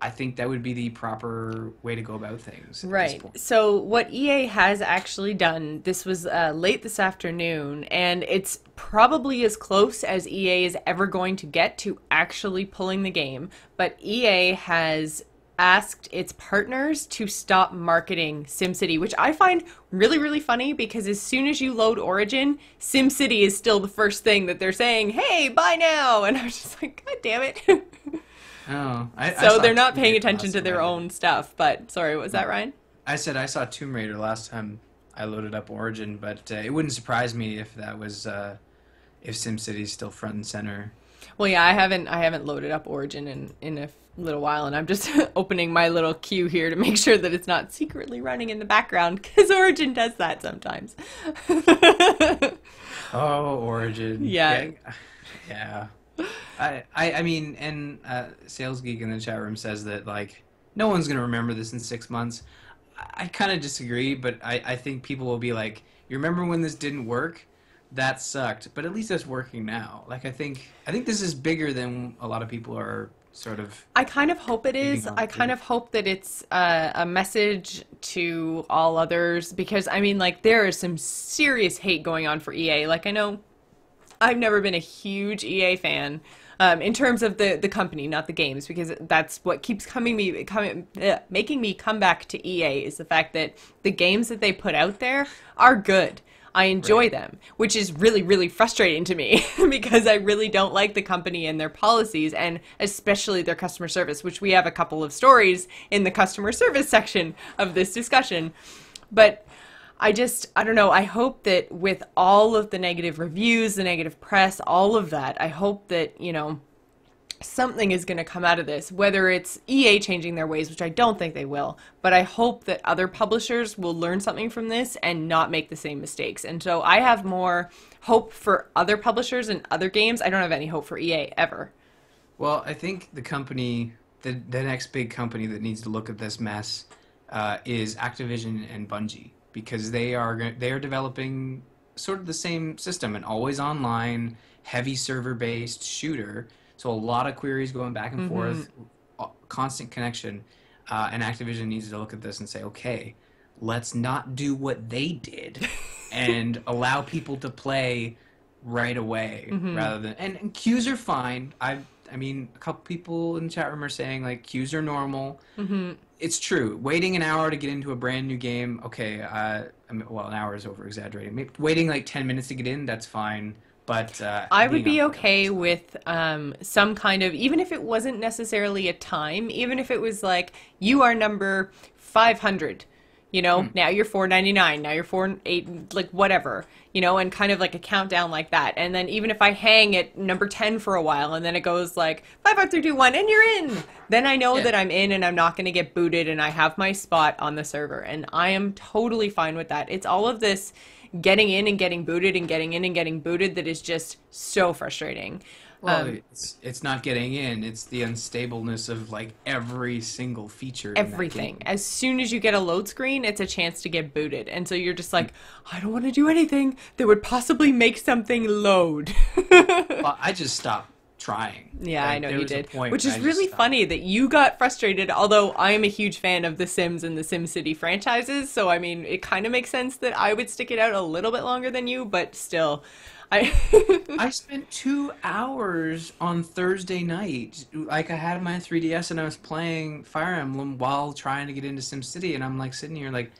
I think that would be the proper way to go about things. Right. So what EA has actually done, this was late this afternoon, and it's probably as close as EA is ever going to get to actually pulling the game. But EA has asked its partners to stop marketing SimCity, which I find really, really funny because as soon as you load Origin, SimCity is still the first thing that they're saying, hey, buy now. And I was just like, God damn it. Oh, so they're not paying attention to their own stuff. But sorry, what was that, Ryan? I said I saw Tomb Raider last time I loaded up Origin, but it wouldn't surprise me if that was if SimCity's still front and center. Well, yeah, I haven't loaded up Origin in a little while, and I'm just opening my little queue here to make sure that it's not secretly running in the background because Origin does that sometimes. Oh, Origin. Yeah. Yeah. I mean, and Sales Geek in the chat room says that, like, no one's going to remember this in 6 months. I kind of disagree, but I think people will be like, you remember when this didn't work? That sucked. But at least it's working now. Like, I think this is bigger than a lot of people are sort of... I kind of hope it is. I kind of hope that it's a message to all others because, I mean, like, there is some serious hate going on for EA. Like, I know I've never been a huge EA fan, in terms of the company, not the games, because that's what keeps making me come back to EA is the fact that the games that they put out there are good. I enjoy them, which is really, really frustrating to me because I really don't like the company and their policies, and especially their customer service, which we have a couple of stories in the customer service section of this discussion. But I don't know. I hope that with all of the negative reviews, the negative press, all of that, I hope that, something is going to come out of this, whether it's EA changing their ways, which I don't think they will, but I hope that other publishers will learn something from this and not make the same mistakes. And so I have more hope for other publishers and other games. I don't have any hope for EA ever. Well, I think the company, the next big company that needs to look at this mess is Activision and Bungie, because they are developing sort of the same system, an always online, heavy server-based shooter. So a lot of queries going back and forth, constant connection, and Activision needs to look at this and say, okay, let's not do what they did and allow people to play right away rather than... And queues are fine. I mean, a couple people in the chat room are saying, like, queues are normal. It's true. Waiting an hour to get into a brand new game, okay, well, an hour is over-exaggerating. Maybe waiting, like, 10 minutes to get in, that's fine. But I would be okay with some kind of, even if it wasn't necessarily a time, even if it was like, you are number 500, now you're 499, now you're 48, like whatever, and kind of like a countdown like that. And then even if I hang at number 10 for a while and then it goes like 5, 4, 3, 2, 1, and you're in, then I know that I'm in and I'm not going to get booted and I have my spot on the server. And I am totally fine with that. It's all of this getting in and getting booted and getting in and getting booted that is just so frustrating. Well, it's not getting in. It's the unstableness of like every single feature. Everything. As soon as you get a load screen, it's a chance to get booted. And so you're just like, I don't want to do anything that would possibly make something load. Well, I just stopped trying. Yeah, I know you did. Which is really funny that you got frustrated, although I am a huge fan of The Sims and the SimCity franchises, so I mean, it kind of makes sense that I would stick it out a little bit longer than you, but still, I spent 2 hours on Thursday night. Like, I had my 3DS and I was playing Fire Emblem while trying to get into SimCity, and I'm like sitting here like,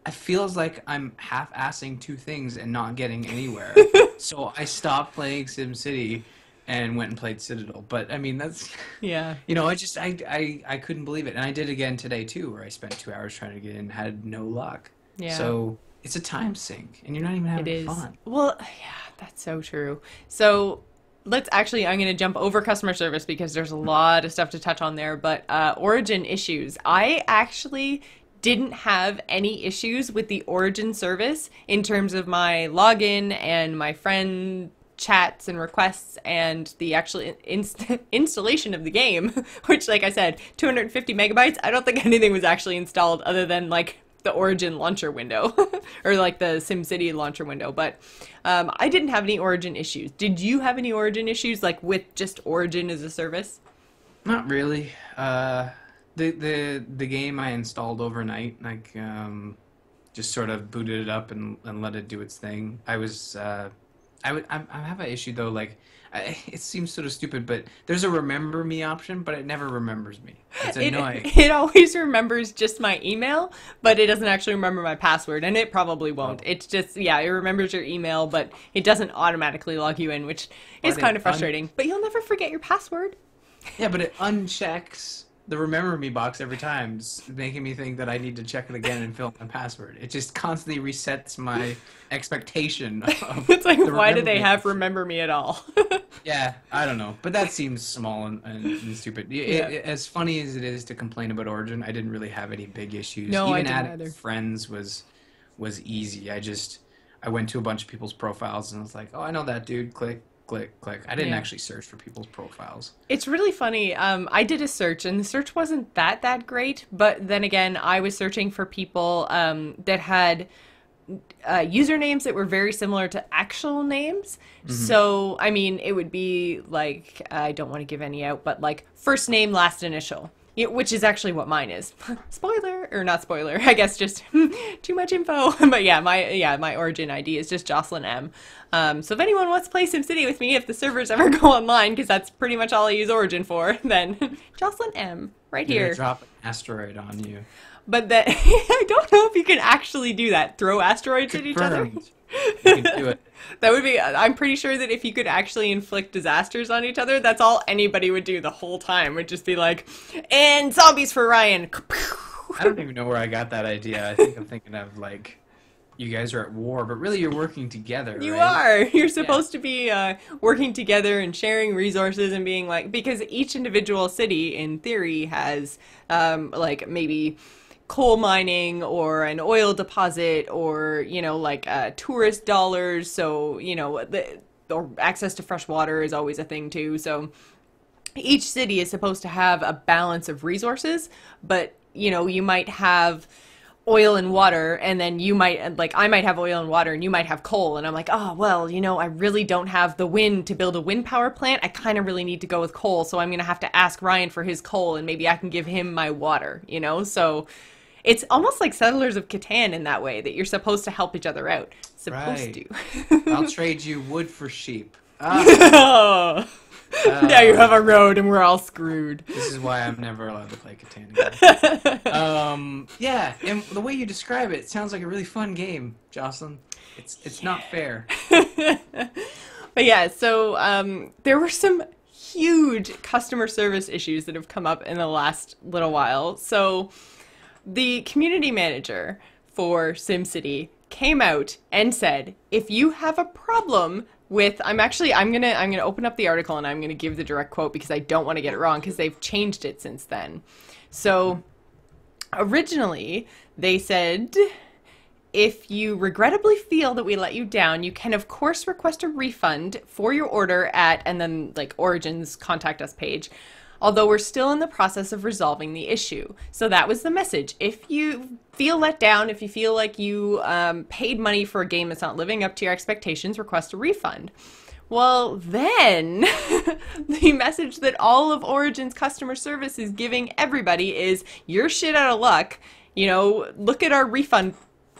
it feels like I'm half-assing two things and not getting anywhere. So I stopped playing SimCity and went and played Citadel. But I mean, that's, yeah. I couldn't believe it. And I did again today too, where I spent 2 hours trying to get in, had no luck. Yeah. So it's a time sink and you're not even having fun. Well, yeah, that's so true. So I'm going to jump over customer service because there's a lot of stuff to touch on there, but Origin issues. I actually didn't have any issues with the Origin service in terms of my login and my friend chats and requests and the actual installation of the game, which, like I said, 250 megabytes. I don't think anything was actually installed other than like the Origin launcher window or like the SimCity launcher window. But I didn't have any Origin issues. Did you have any Origin issues, like with just Origin as a service? Not really. The game I installed overnight, like just sort of booted it up and let it do its thing. I have an issue though, like, it seems sort of stupid, but there's a remember me option, but it never remembers me. It's annoying. It always remembers just my email, but it doesn't actually remember my password, and it probably won't. Oh. It's just, yeah, it remembers your email, but it doesn't automatically log you in, which is kind of frustrating. But you'll never forget your password. Yeah, but it unchecks the remember me box every time, making me think that I need to check it again and fill in my password. It just constantly resets my expectation of it's like, why do they have remember me at all? Yeah, I don't know. But that seems small and stupid. As funny as it is to complain about Origin, I didn't really have any big issues. No, even I didn't adding either. friends was easy. I went to a bunch of people's profiles and was like, oh, I know that dude, click. I didn't actually search for people's profiles. It's really funny. I did a search, and the search wasn't that great. But then again, I was searching for people that had usernames that were very similar to actual names. Mm-hmm. So, I mean, it would be like, I don't want to give any out, but like first name, last initial. Yeah, which is actually what mine is. Spoiler, or not spoiler, I guess just too much info. But yeah, my origin ID is just Jocelyn M. So if anyone wants to play SimCity with me, if the servers ever go online, because that's pretty much all I use Origin for, then Jocelyn M, right You're here. gonna drop an asteroid on you. But that I don't know if you can actually do that. Throw asteroids at each other. Confirmed. You can do it. That would be, I'm pretty sure that if you could actually inflict disasters on each other, that's all anybody would do the whole time. Would just be like, and zombies for Ryan. I don't even know where I got that idea. I think I'm thinking of like, you guys are at war, but really you're working together, You right? are. You're supposed to be working together and sharing resources and being like, because each individual city, in theory, has like maybe coal mining or an oil deposit or, you know, like tourist dollars. So, you know, or access to fresh water is always a thing too. So each city is supposed to have a balance of resources, but, you know, you might have oil and water, and then you might, like, I might have oil and water and you might have coal, and I'm like, oh, well, you know, I really don't have the wind to build a wind power plant. I kind of really need to go with coal, so I'm gonna have to ask Ryan for his coal, and maybe I can give him my water, you know? So it's almost like Settlers of Catan in that way, that you're supposed to help each other out. Supposed Right. to. I'll trade you wood for sheep. Oh. Now you have a road and we're all screwed. This is why I'm never allowed to play Catan again. Yeah, and the way you describe it, it sounds like a really fun game, Jocelyn. It's not fair. But yeah, so there were some huge customer service issues that have come up in the last little while. So the community manager for SimCity came out and said, if you have a problem with, I'm gonna open up the article and I'm gonna give the direct quote because I don't want to get it wrong because they've changed it since then. So originally they said, if you regrettably feel that we let you down, you can of course request a refund for your order at, and then like Origin's contact us page, although we're still in the process of resolving the issue. So that was the message. If you feel let down, if you feel like you paid money for a game that's not living up to your expectations, request a refund. Well, then the message that all of Origin's customer service is giving everybody is, you're shit out of luck. You know, look at our refund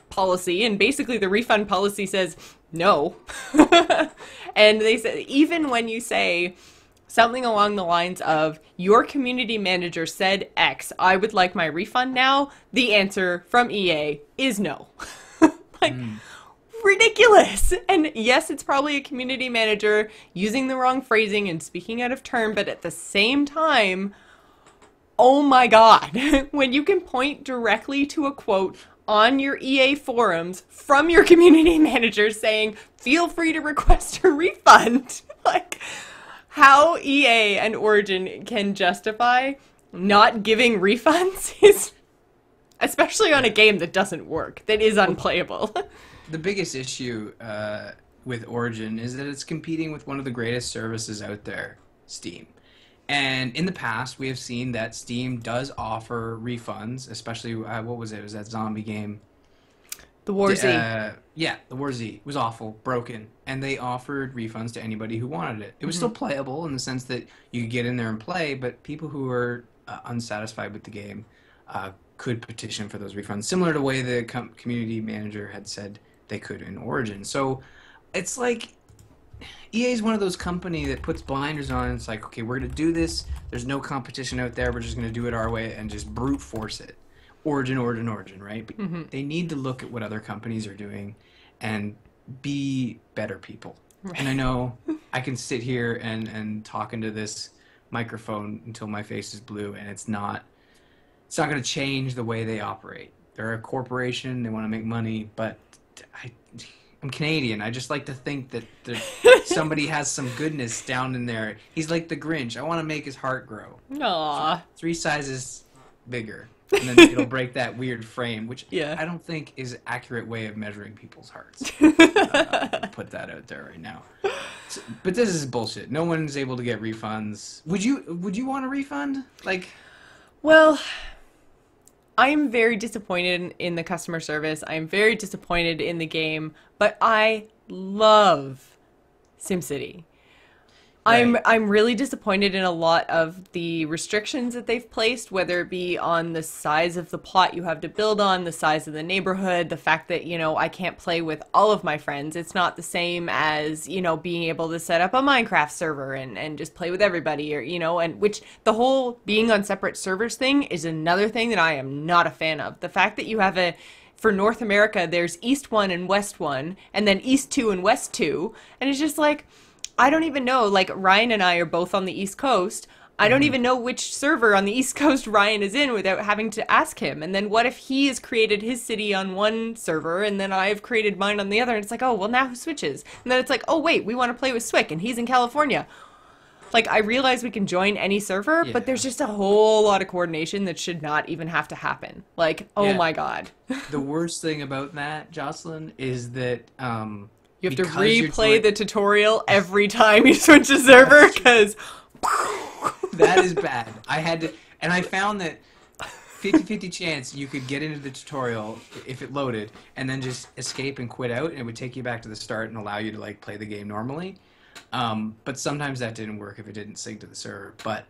policy, and basically the refund policy says no. And they said, even when you say something along the lines of, your community manager said X, I would like my refund now, the answer from EA is no. Like, ridiculous. And yes, it's probably a community manager using the wrong phrasing and speaking out of turn, but at the same time, oh my God, when you can point directly to a quote on your EA forums from your community manager saying, feel free to request a refund. Like, how EA and Origin can justify not giving refunds is, especially on a game that doesn't work, that is unplayable. The biggest issue with Origin is that it's competing with one of the greatest services out there, Steam. And in the past, we have seen that Steam does offer refunds, especially, what was it? It was that zombie game. The War Z. Yeah, the War Z. It was awful, broken. And they offered refunds to anybody who wanted it. It was still playable in the sense that you could get in there and play, but people who were unsatisfied with the game could petition for those refunds, similar to the way the community manager had said they could in Origin. So it's like EA is one of those company that puts blinders on. It's like, okay, we're going to do this. There's no competition out there. We're just going to do it our way and just brute force it. Origin, right? But they need to look at what other companies are doing and be better people. Right. And I know I can sit here and talk into this microphone until my face is blue, and it's not going to change the way they operate. They're a corporation. They want to make money, but I'm Canadian. I just like to think that somebody has some goodness down in there. He's like the Grinch. I want to make his heart grow. Aww. 3 sizes bigger. And then it'll break that weird frame, which I don't think is an accurate way of measuring people's hearts. I'll put that out there right now. So, but this is bullshit. No one's able to get refunds. Would you want a refund? Like, well, I'm very disappointed in the customer service. I'm very disappointed in the game, but I love SimCity. I'm really disappointed in a lot of the restrictions that they've placed, whether it be on the size of the plot you have to build on, the size of the neighborhood, the fact that, you know, I can't play with all of my friends. It's not the same as, you know, being able to set up a Minecraft server and just play with everybody, or, you know, and which the whole being on separate servers thing is another thing that I am not a fan of. The fact that you have for North America, there's East 1 and West 1, and then East 2 and West 2, and it's just like, I don't even know, like, Ryan and I are both on the East Coast. I don't even know which server on the East Coast Ryan is in without having to ask him. And then what if he has created his city on one server and then I've created mine on the other? And it's like, oh, well, now who switches? And then it's like, oh, wait, we want to play with Swick and he's in California. Like, I realize we can join any server, but there's just a whole lot of coordination that should not even have to happen. Like, oh my God. The worst thing about that, Jocelyn, is that... you have to replay the tutorial every time you switch a server, because... That is bad. I had to... And I found that 50-50 chance you could get into the tutorial if it loaded, and then just escape and quit out, and it would take you back to the start and allow you to, like, play the game normally. But sometimes that didn't work if it didn't sync to the server. But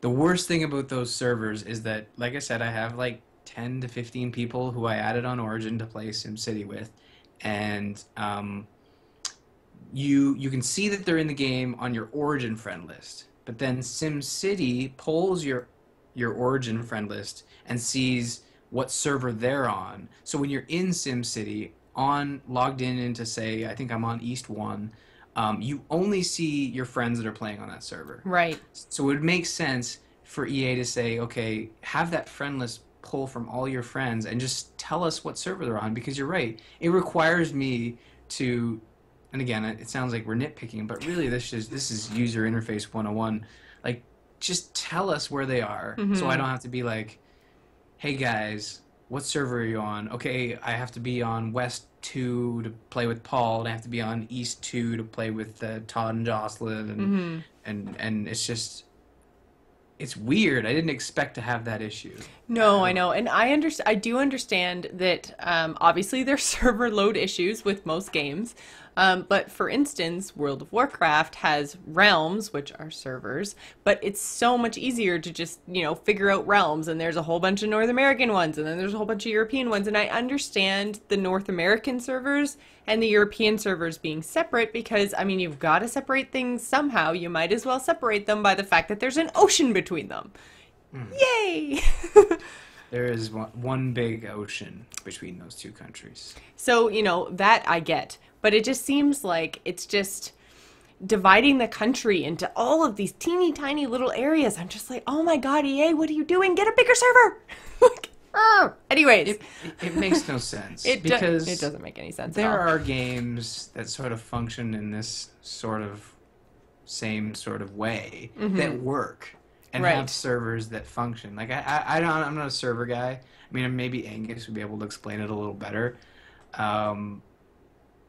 the worst thing about those servers is that, like I said, I have, like, 10 to 15 people who I added on Origin to play SimCity with, and... You can see that they're in the game on your Origin friend list, but then SimCity pulls your Origin friend list and sees what server they're on. So when you're in SimCity, logged in into, say, I think I'm on East 1, you only see your friends that are playing on that server. Right. So it would make sense for EA to say, okay, have that friend list pull from all your friends and just tell us what server they're on, because you're right. It requires me to... And again, it sounds like we're nitpicking, but really this is user interface 101. Like, just tell us where they are, so I don't have to be like, hey guys, what server are you on? Okay, I have to be on West 2 to play with Paul, and I have to be on East 2 to play with Todd and Jocelyn, and it's just... It's weird. I didn't expect to have that issue. No, I know. And I do understand that obviously there's server load issues with most games. But for instance, World of Warcraft has realms, which are servers, but it's so much easier to just, you know, figure out realms. And there's a whole bunch of North American ones, and then there's a whole bunch of European ones. And I understand the North American servers and the European servers being separate because, I mean, you've got to separate things somehow. You might as well separate them by the fact that there's an ocean between them. Yay! There is one big ocean between those two countries. So, you know, that I get. But it just seems like it's just dividing the country into all of these teeny tiny little areas. I'm just like, oh my God, EA, what are you doing? Get a bigger server! Anyways. It makes no sense. Because it doesn't make any sense at all. There are games that sort of function in this sort of same sort of way that work and have servers that function. Like I'm not a server guy. I mean, maybe Angus would be able to explain it a little better,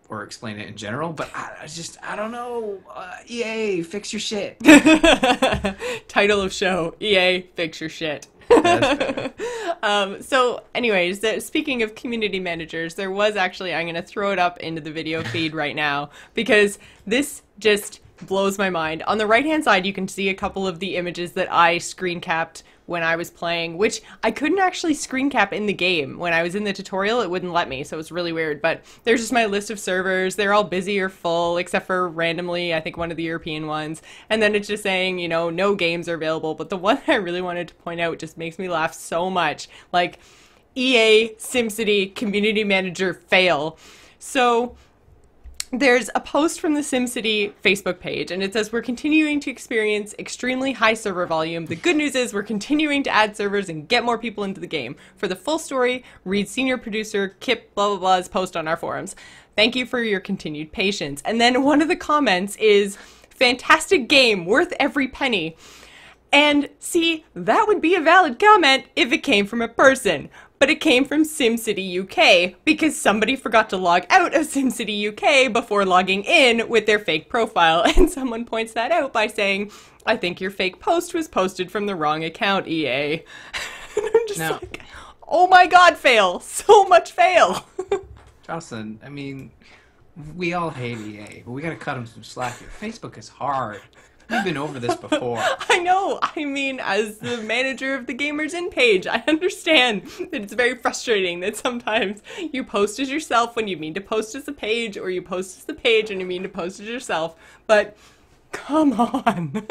or explain it in general. But I don't know. EA, fix your shit. Title of show: EA, fix your shit. So anyways, speaking of community managers, there was actually, I'm going to throw it up into the video feed right now because this just blows my mind. On the right hand side, you can see a couple of the images that I screen capped when I was playing, which I couldn't actually screen cap in the game. When I was in the tutorial, it wouldn't let me, so it's really weird. But there's just my list of servers. They're all busy or full, except for randomly, I think one of the European ones. And then it's just saying, you know, no games are available. But the one I really wanted to point out just makes me laugh so much. Like, EA SimCity Community Manager fail. So there's a post from the SimCity Facebook page, and it says, we're continuing to experience extremely high server volume. The good news is we're continuing to add servers and get more people into the game. For the full story, read senior producer Kip blah blah blah's post on our forums. Thank you for your continued patience. And then one of the comments is, fantastic game, worth every penny. And see, that would be a valid comment if it came from a person. But it came from SimCity UK because somebody forgot to log out of SimCity UK before logging in with their fake profile. And someone points that out by saying, I think your fake post was posted from the wrong account, EA. And I'm just like, oh my God, fail. So much fail. Jocelyn, I mean, we all hate EA, but we gotta cut them some slack here. Facebook is hard. We've been over this before. I know. I mean, as the manager of the Gamers In page, I understand that it's very frustrating that sometimes you post as yourself when you mean to post as a page, or you post as the page when you mean to post as yourself. But come on.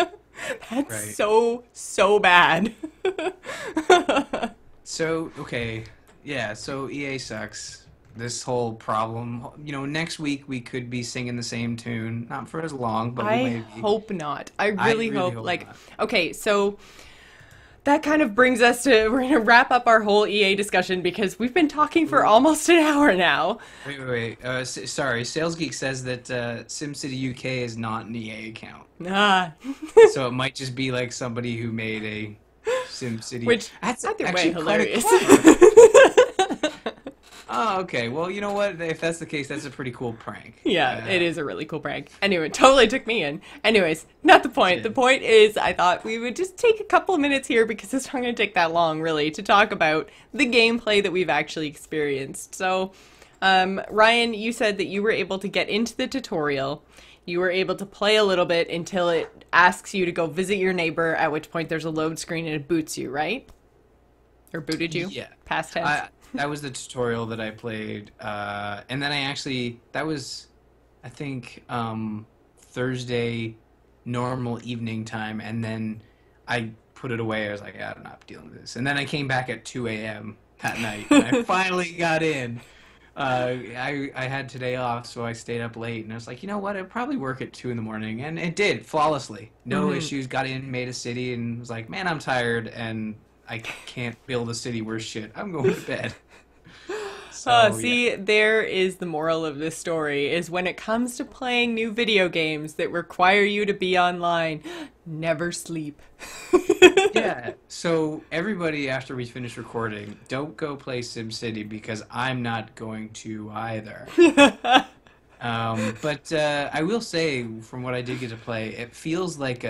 That's Right. so bad. So, okay. Yeah, so EA sucks. This whole problem, next week we could be singing the same tune. Not for as long, but we I may be. hope not. I I really really hope, hope like, not. okay, so that kind of brings us to, we're going to wrap up our whole EA discussion because we've been talking for almost an hour now. Wait. Sorry, Sales Geek says that SimCity UK is not an EA account. Ah, So it might just be like somebody who made a SimCity. which, That's either way, actually kinda hilarious. clever. Oh, okay. Well, you know what? If that's the case, that's a pretty cool prank. Yeah, it is a really cool prank. Anyway, totally took me in. Anyways, not the point. The point is, I thought we would just take a couple of minutes here because it's not going to take that long, really, to talk about the gameplay that we've actually experienced. So, Ryan, you said that you were able to get into the tutorial. You were able to play a little bit until it asks you to go visit your neighbor, at which point there's a load screen and it boots you, right? Or booted you? Yeah. Past tense. That was the tutorial that I played, and then that was, I think, Thursday normal evening time, and then I put it away. I was like, I'm not dealing with this. And then I came back at 2 a.m. that night, and I finally got in. I had today off, so I stayed up late, and I was like, you know what, it'd probably work at 2 in the morning, and it did, flawlessly. No issues, got in, made a city, and was like, man, I'm tired, and I can't build a city worth shit. I'm going to bed. So, See, there is the moral of this story, is when it comes to playing new video games that require you to be online, never sleep. Yeah, so everybody, after we finish recording, don't go play SimCity because I'm not going to either. But I will say, from what I did get to play, it feels like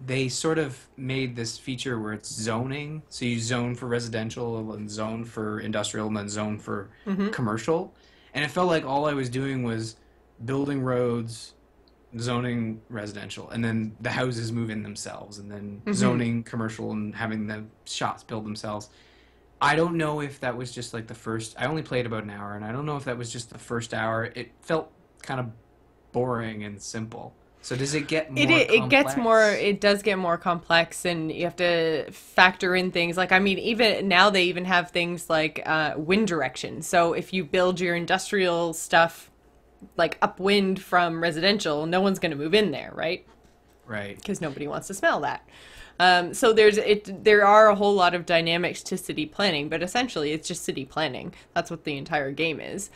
they sort of made this feature where it's zoning. So you zone for residential and zone for industrial and then zone for commercial. And it felt like all I was doing was building roads, zoning residential, and then the houses move in themselves, and then zoning commercial and having the shops build themselves. I don't know if that was just like the first... I only played about an hour, and I don't know if that was just the first hour. It felt kind of boring and simple. So does it get more complex? It does get more complex, and you have to factor in things like, I mean, even now they even have things like wind direction. So if you build your industrial stuff like upwind from residential, no one's going to move in there, right? Right. Because nobody wants to smell that. So there are a whole lot of dynamics to city planning, but essentially it's just city planning. That's what the entire game is.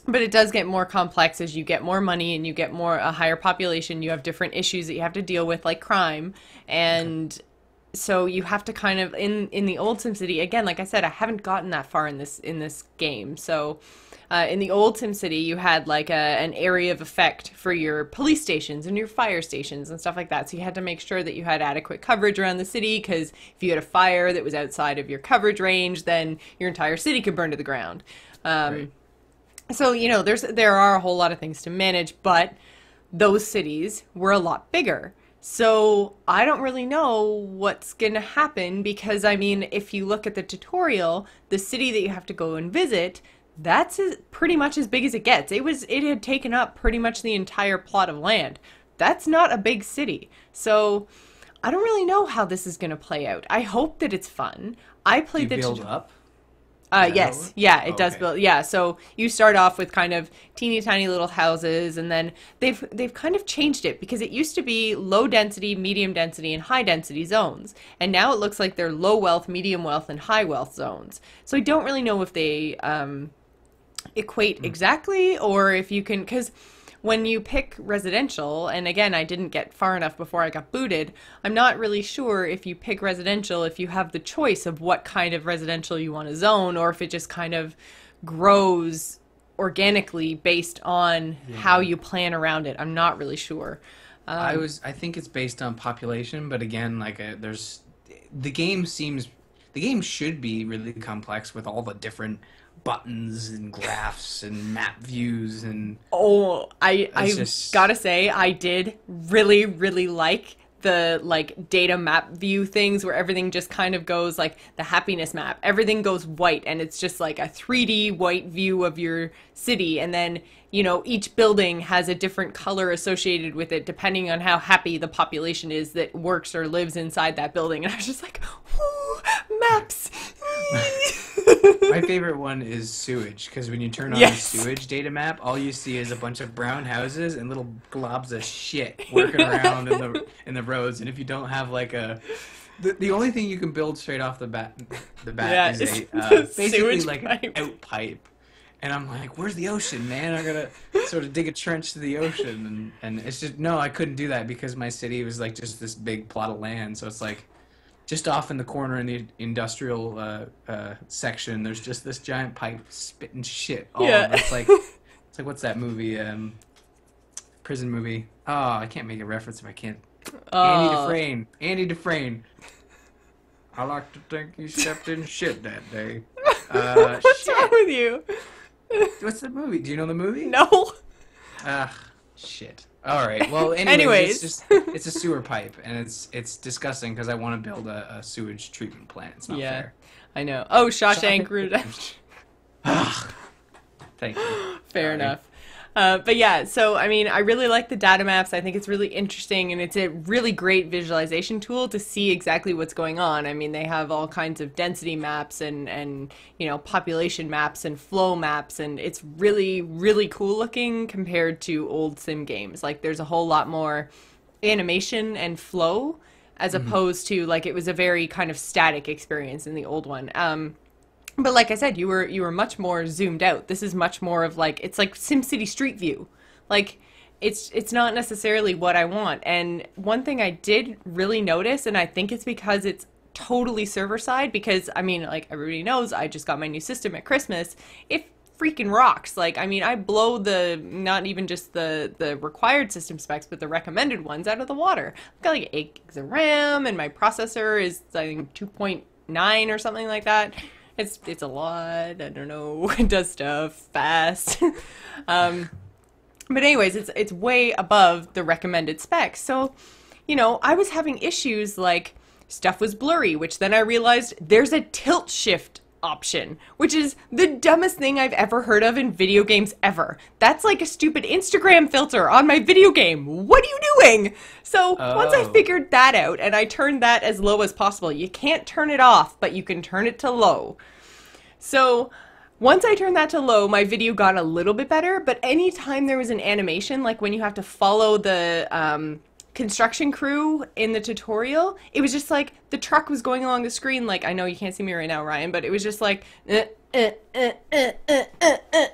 But it does get more complex as you get more money and you get a higher population. You have different issues that you have to deal with, like crime. And so you have to kind of, in the old SimCity, again, like I said, I haven't gotten that far in this game. So in the old SimCity, you had like an area of effect for your police stations and your fire stations and stuff like that. So you had to make sure that you had adequate coverage around the city, because if you had a fire that was outside of your coverage range, then your entire city could burn to the ground. Right. So, there are a whole lot of things to manage, but those cities were a lot bigger. So I don't really know what's going to happen, because, I mean, if you look at the tutorial, the city that you have to go and visit, that's pretty much as big as it gets. It had taken up pretty much the entire plot of land. That's not a big city. So I don't really know how this is going to play out. I hope that it's fun. I played the build up? Yes. Yeah, it does build. Yeah, so you start off with kind of teeny tiny little houses, and then they've kind of changed it, because it used to be low density, medium density, and high density zones. And now it looks like they're low wealth, medium wealth, and high wealth zones. So I don't really know if they equate exactly, or if you can, because when you pick residential, and again, I didn't get far enough before I got booted, I'm not really sure if you pick residential, if you have the choice of what kind of residential you want to zone, or if it just kind of grows organically based on how you plan around it. I'm not really sure. I think it's based on population, but again, like the game seems, the game should be really complex with all the different buttons and graphs and map views and Oh, I just gotta say, I did really, really like the like data map view things where everything just kind of goes like the happiness map. Everything goes white and it's just like a 3D white view of your city. And then, you know, each building has a different color associated with it depending on how happy the population is that works or lives inside that building. And I was just like, ooh, maps. My favorite one is sewage, because when you turn on Yes. the sewage data map, all you see is a bunch of brown houses and little globs of shit working around in the roads. And if you don't have like the only thing you can build straight off the bat Yeah, is it's a the basically sewage like pipe. an out pipe. And I'm like, where's the ocean, man? I gotta sort of dig a trench to the ocean, and it's just no, I couldn't do that because my city was like just this big plot of land. So it's like. Just off in the corner in the industrial section, there's just this giant pipe spitting shit. Oh, Yeah. it's like what's that movie? Prison movie. Oh, I can't make a reference if I can't. Andy Dufresne. Andy Dufresne. I like to think he stepped in shit that day. What's wrong with you? What's the movie? Do you know the movie? No. Shit. All right. Well, Anyways. it's a sewer pipe, and it's disgusting because I want to build a sewage treatment plant. It's not Yeah, fair. I know. Oh, Shawshank Redemption. Thank you. Fair Sorry. enough. But yeah, so I mean, I really like the data maps. I think it's really interesting and it's a really great visualization tool to see exactly what's going on. I mean, they have all kinds of density maps and you know, population maps and flow maps, and it's really, really cool looking compared to old sim games. Like, there's a whole lot more animation and flow as opposed to like it was a very kind of static experience in the old one. But like I said, you were much more zoomed out. This is much more of like, it's like SimCity Street View. Like, it's not necessarily what I want. And one thing I did really notice, and I think it's because it's totally server side, because I mean, like everybody knows, I just got my new system at Christmas. It freaking rocks. Like, I mean, I blow the, not even just the required system specs, but the recommended ones out of the water. I've got like 8 gigs of RAM, and my processor is, I think, 2.9 or something like that. It's a lot. I don't know. It does stuff fast. But anyways, it's way above the recommended specs. So, you know, I was having issues like stuff was blurry, which then I realized there's a tilt shift option, which is the dumbest thing I've ever heard of in video games ever. That's like a stupid Instagram filter on my video game. What are you doing? So once I figured that out and I turned that as low as possible, you can't turn it off, but you can turn it to low. So once I turned that to low, my video got a little bit better, but anytime there was an animation, like when you have to follow the construction crew in the tutorial, it was just like the truck was going along the screen. Like, I know you can't see me right now, Ryan, but it was just like, and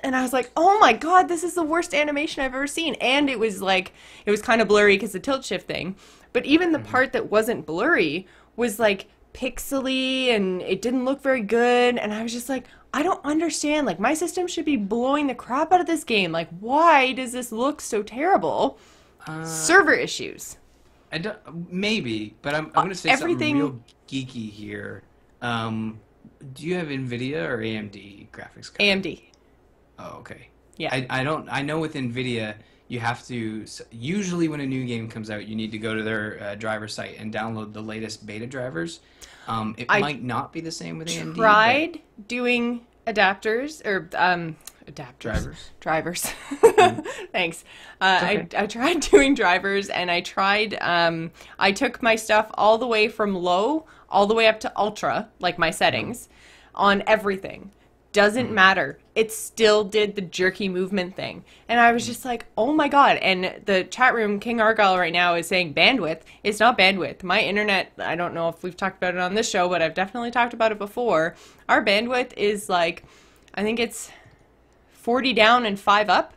I was like, oh my god, this is the worst animation I've ever seen. And it was like, it was kind of blurry because the tilt shift thing. But even the part that wasn't blurry was like pixely and it didn't look very good. And I was just like, I don't understand. Like, my system should be blowing the crap out of this game. Like, why does this look so terrible? Server issues. I don't, maybe, but I'm going to say everything... something real geeky here. Do you have NVIDIA or AMD graphics card? AMD. Oh, okay. Yeah. I know with NVIDIA, you have to, usually when a new game comes out, you need to go to their driver site and download the latest beta drivers. It might not be the same with AMD. Tried doing adapters, or drivers. Thanks. Okay. I tried doing drivers, and I tried, I took my stuff all the way from low, all the way up to ultra, like my settings, on everything. Doesn't matter. It still did the jerky movement thing. And I was just like, oh my god. And the chat room, King Argyle right now is saying bandwidth. It's not bandwidth. My internet, I don't know if we've talked about it on this show, but I've definitely talked about it before. Our bandwidth is like, I think it's 40 down and 5 up.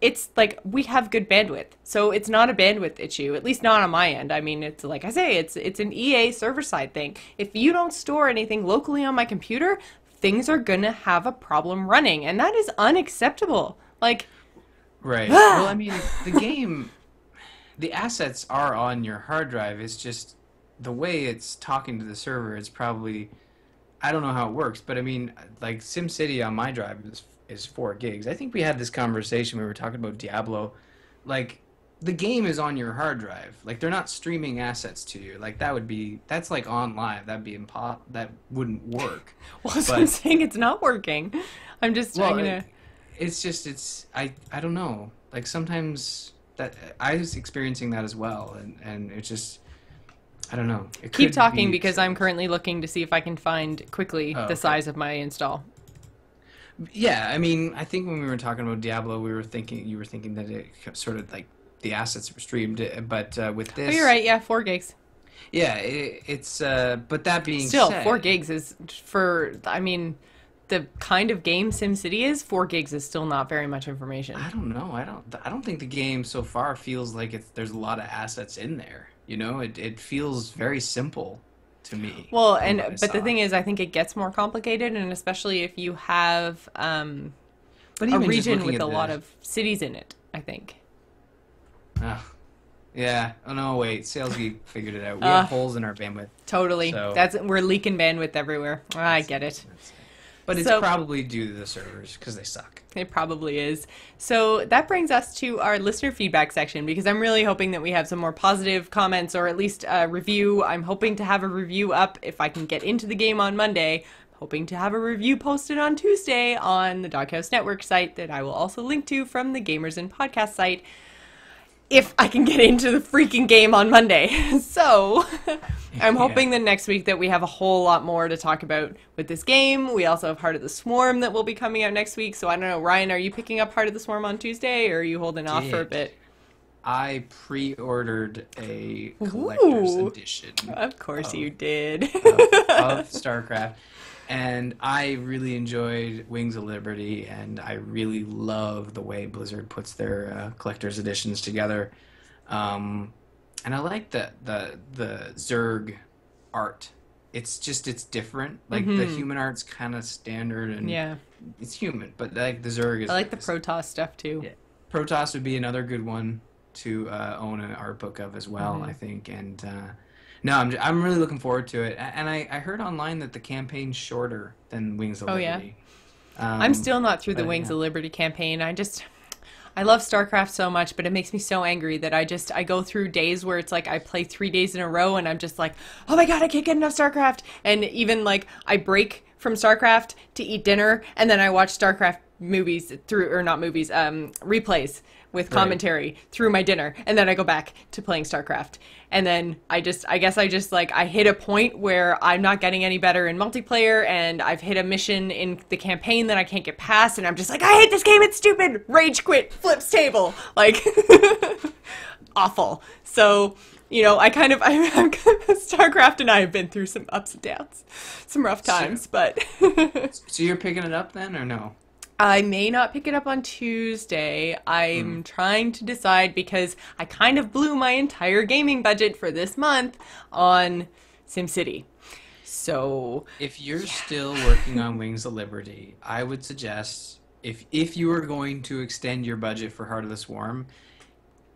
It's like, we have good bandwidth. So it's not a bandwidth issue, at least not on my end. I mean, it's like I say, it's an EA server side thing. If you don't store anything locally on my computer, things are gonna have a problem running, and that is unacceptable. Like, right. Well, I mean, the game, the assets are on your hard drive. It's just the way it's talking to the server is probably I don't know how it works, but I mean, like SimCity on my drive is 4 gigs. I think we had this conversation. We were talking about Diablo. Like, the game is on your hard drive. Like, they're not streaming assets to you. Like, that's like on live. That wouldn't work. Well, so I'm saying it's not working. I'm just Well, trying to. I don't know. Like, sometimes that I was experiencing that as well, and it's just, I don't know. It Keep could talking be because I'm currently looking to see if I can find quickly the size of my install. Yeah, I mean, I think when we were talking about Diablo, you were thinking that it sort of like the assets were streamed, but with this, Oh, you're right. Yeah, 4 gigs. yeah, it's but that being Still, said, 4 gigs is for. I mean, the kind of game SimCity is. 4 gigs is still not very much information. I don't know. I don't think the game so far feels like there's a lot of assets in there. You know, it feels very simple to me. Well, from what I but the saw. thing is, I think it gets more complicated, and especially if you have But a even just region looking with at a lot of cities in it. I think. Ah, yeah. Oh no, wait. SalesGeek figured it out. We have holes in our bandwidth. Totally. So- We're leaking bandwidth everywhere. I get it. But it's So- probably due to the servers because they suck. It probably is. So that brings us to our listener feedback section because I'm really hoping that we have some more positive comments or at least a review. I'm hoping to have a review up if I can get into the game on Monday. I'm hoping to have a review posted on Tuesday on the Doghouse Network site that I will also link to from the Gamers and Podcast site if I can get into the freaking game on Monday. So I'm hoping that next week that we have a whole lot more to talk about with this game. We also have Heart of the Swarm that will be coming out next week. So I don't know, Ryan, are you picking up Heart of the Swarm on Tuesday or are you holding off for a bit? I pre-ordered a collector's edition Of course you did. of StarCraft, and I really enjoyed Wings of Liberty, and I really love the way Blizzard puts their collector's editions together. And I like the Zerg art. It's different. Like the human art's kind of standard, and Yeah. it's human, but like the Zerg is. I like the Protoss stuff too. Yeah. Protoss would be another good one to own an art book of as well, I think. And no, I'm really looking forward to it. And I heard online that the campaign's shorter than Wings of Liberty. Yeah? I'm still not through the Wings of Liberty campaign. I love StarCraft so much, but it makes me so angry that I go through days where it's like I play 3 days in a row and I'm just like, oh my god, I can't get enough StarCraft. And even like I break from StarCraft to eat dinner and then I watch StarCraft movies replays with commentary through my dinner, and then I go back to playing StarCraft. And then I hit a point where I'm not getting any better in multiplayer, and I've hit a mission in the campaign that I can't get past, and I'm just like, I hate this game, it's stupid, rage quit, flips table, like, awful. So, you know, StarCraft and I have been through some ups and downs, some rough times, but... So you're picking it up then, or no? I may not pick it up on Tuesday. I'm trying to decide because I kind of blew my entire gaming budget for this month on SimCity. So if you're still working on Wings of Liberty, I would suggest if you are going to extend your budget for Heart of the Swarm,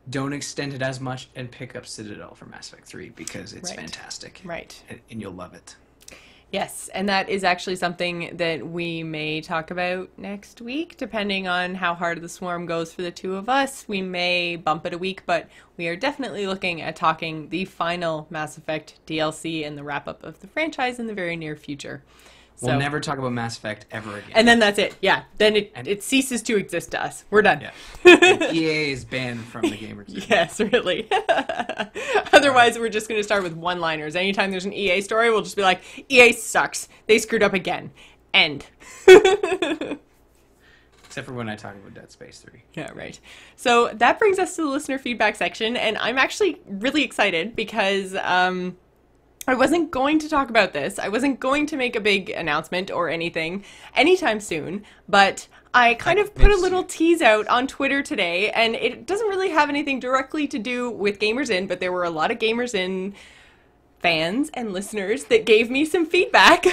don't extend it as much and pick up Citadel for Mass Effect 3 because it's fantastic. Right. And you'll love it. Yes, and that is actually something that we may talk about next week, depending on how Heart of the Swarm goes for the two of us. We may bump it a week, but we are definitely looking at talking the final Mass Effect DLC and the wrap-up of the franchise in the very near future. We'll never talk about Mass Effect ever again. And then that's it. Yeah. Then it ceases to exist to us. We're done. Yeah. And EA is banned from the gamers. Yes, really. Otherwise, we're just going to start with one-liners. Anytime there's an EA story, we'll just be like, EA sucks. They screwed up again. End. Except for when I talk about Dead Space 3. Yeah, right. So that brings us to the listener feedback section, and I'm actually really excited because I wasn't going to talk about this. I wasn't going to make a big announcement or anything anytime soon, but I kind of put a little tease out on Twitter today, and it doesn't really have anything directly to do with Gamers In, but there were a lot of Gamers In fans and listeners that gave me some feedback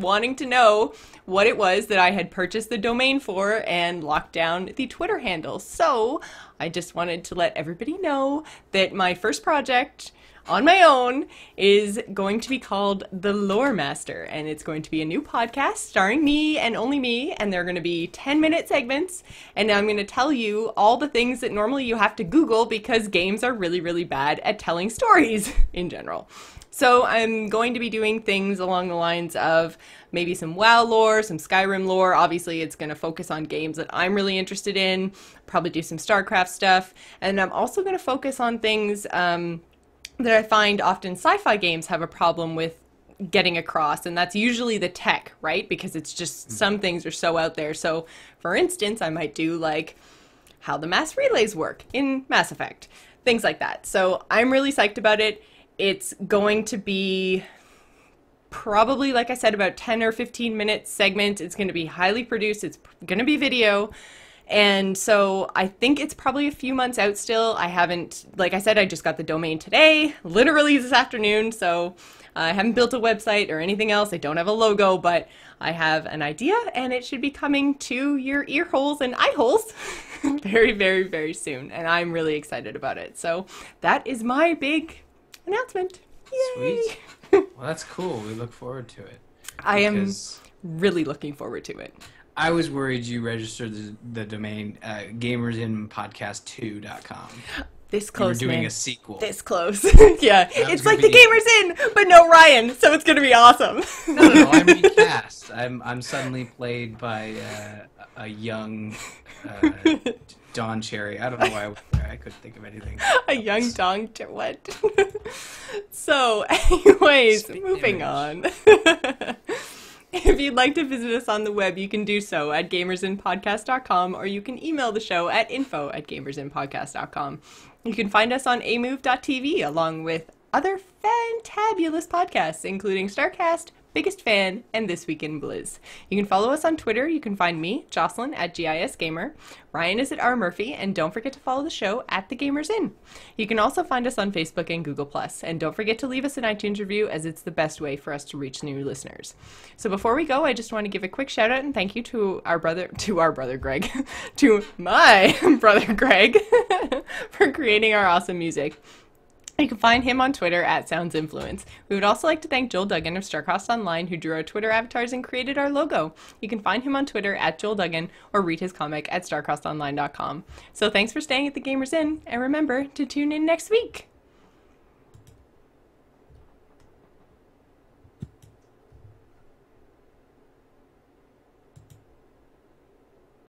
wanting to know what it was that I had purchased the domain for and locked down the Twitter handle. So I just wanted to let everybody know that my first project on my own is going to be called The Lore Master, and it's going to be a new podcast starring me and only me, and they're going to be 10-minute segments, and I'm going to tell you all the things that normally you have to Google because games are really, really bad at telling stories in general. So I'm going to be doing things along the lines of maybe some WoW lore, some Skyrim lore. Obviously, it's going to focus on games that I'm really interested in, probably do some StarCraft stuff. And I'm also going to focus on things that I find often sci-fi games have a problem with getting across, and that's usually the tech, right? Because it's just some things are so out there. So, for instance, I might do like how the mass relays work in Mass Effect, things like that. So I'm really psyched about it. It's going to be probably, like I said, about 10 or 15 minute segment. It's going to be highly produced. It's going to be video. And so I think it's probably a few months out still. I haven't, like I said, I just got the domain today, literally this afternoon. So I haven't built a website or anything else. I don't have a logo, but I have an idea and it should be coming to your ear holes and eye holes very, very, very soon. And I'm really excited about it. So that is my big announcement. Yay! Sweet. Well, that's cool. We look forward to it. I am really looking forward to it. I was worried you registered the domain gamersinpodcast2.com. This close, You were doing man. a sequel. This close. Yeah, it's like the be... Gamers In, but no Ryan, so it's gonna be awesome. No, I'm recast. I'm suddenly played by a young Don Cherry. I don't know why I couldn't think of anything. A young Don, what? So, anyways, moving on. If you'd like to visit us on the web, you can do so at gamersinpodcast.com, or you can email the show at info@gamersinpodcast.com. You can find us on amove.tv, along with other fantabulous podcasts, including StarCast, Biggest Fan, and This Week in Blizz. You can follow us on Twitter. You can find me, Jocelyn, at GISGamer. Ryan is at R. Murphy, and don't forget to follow the show at The Gamers In. You can also find us on Facebook and Google+, and don't forget to leave us an iTunes review, as it's the best way for us to reach new listeners. So before we go, I just want to give a quick shout out and thank you to our brother Greg, to my brother Greg, for creating our awesome music. You can find him on Twitter at SoundsInfluence. We would also like to thank Joel Duggan of StarCrossed Online, who drew our Twitter avatars and created our logo. You can find him on Twitter at Joel Duggan, or read his comic at StarCrossedOnline.com. So thanks for staying at The Gamers In, and remember to tune in next week.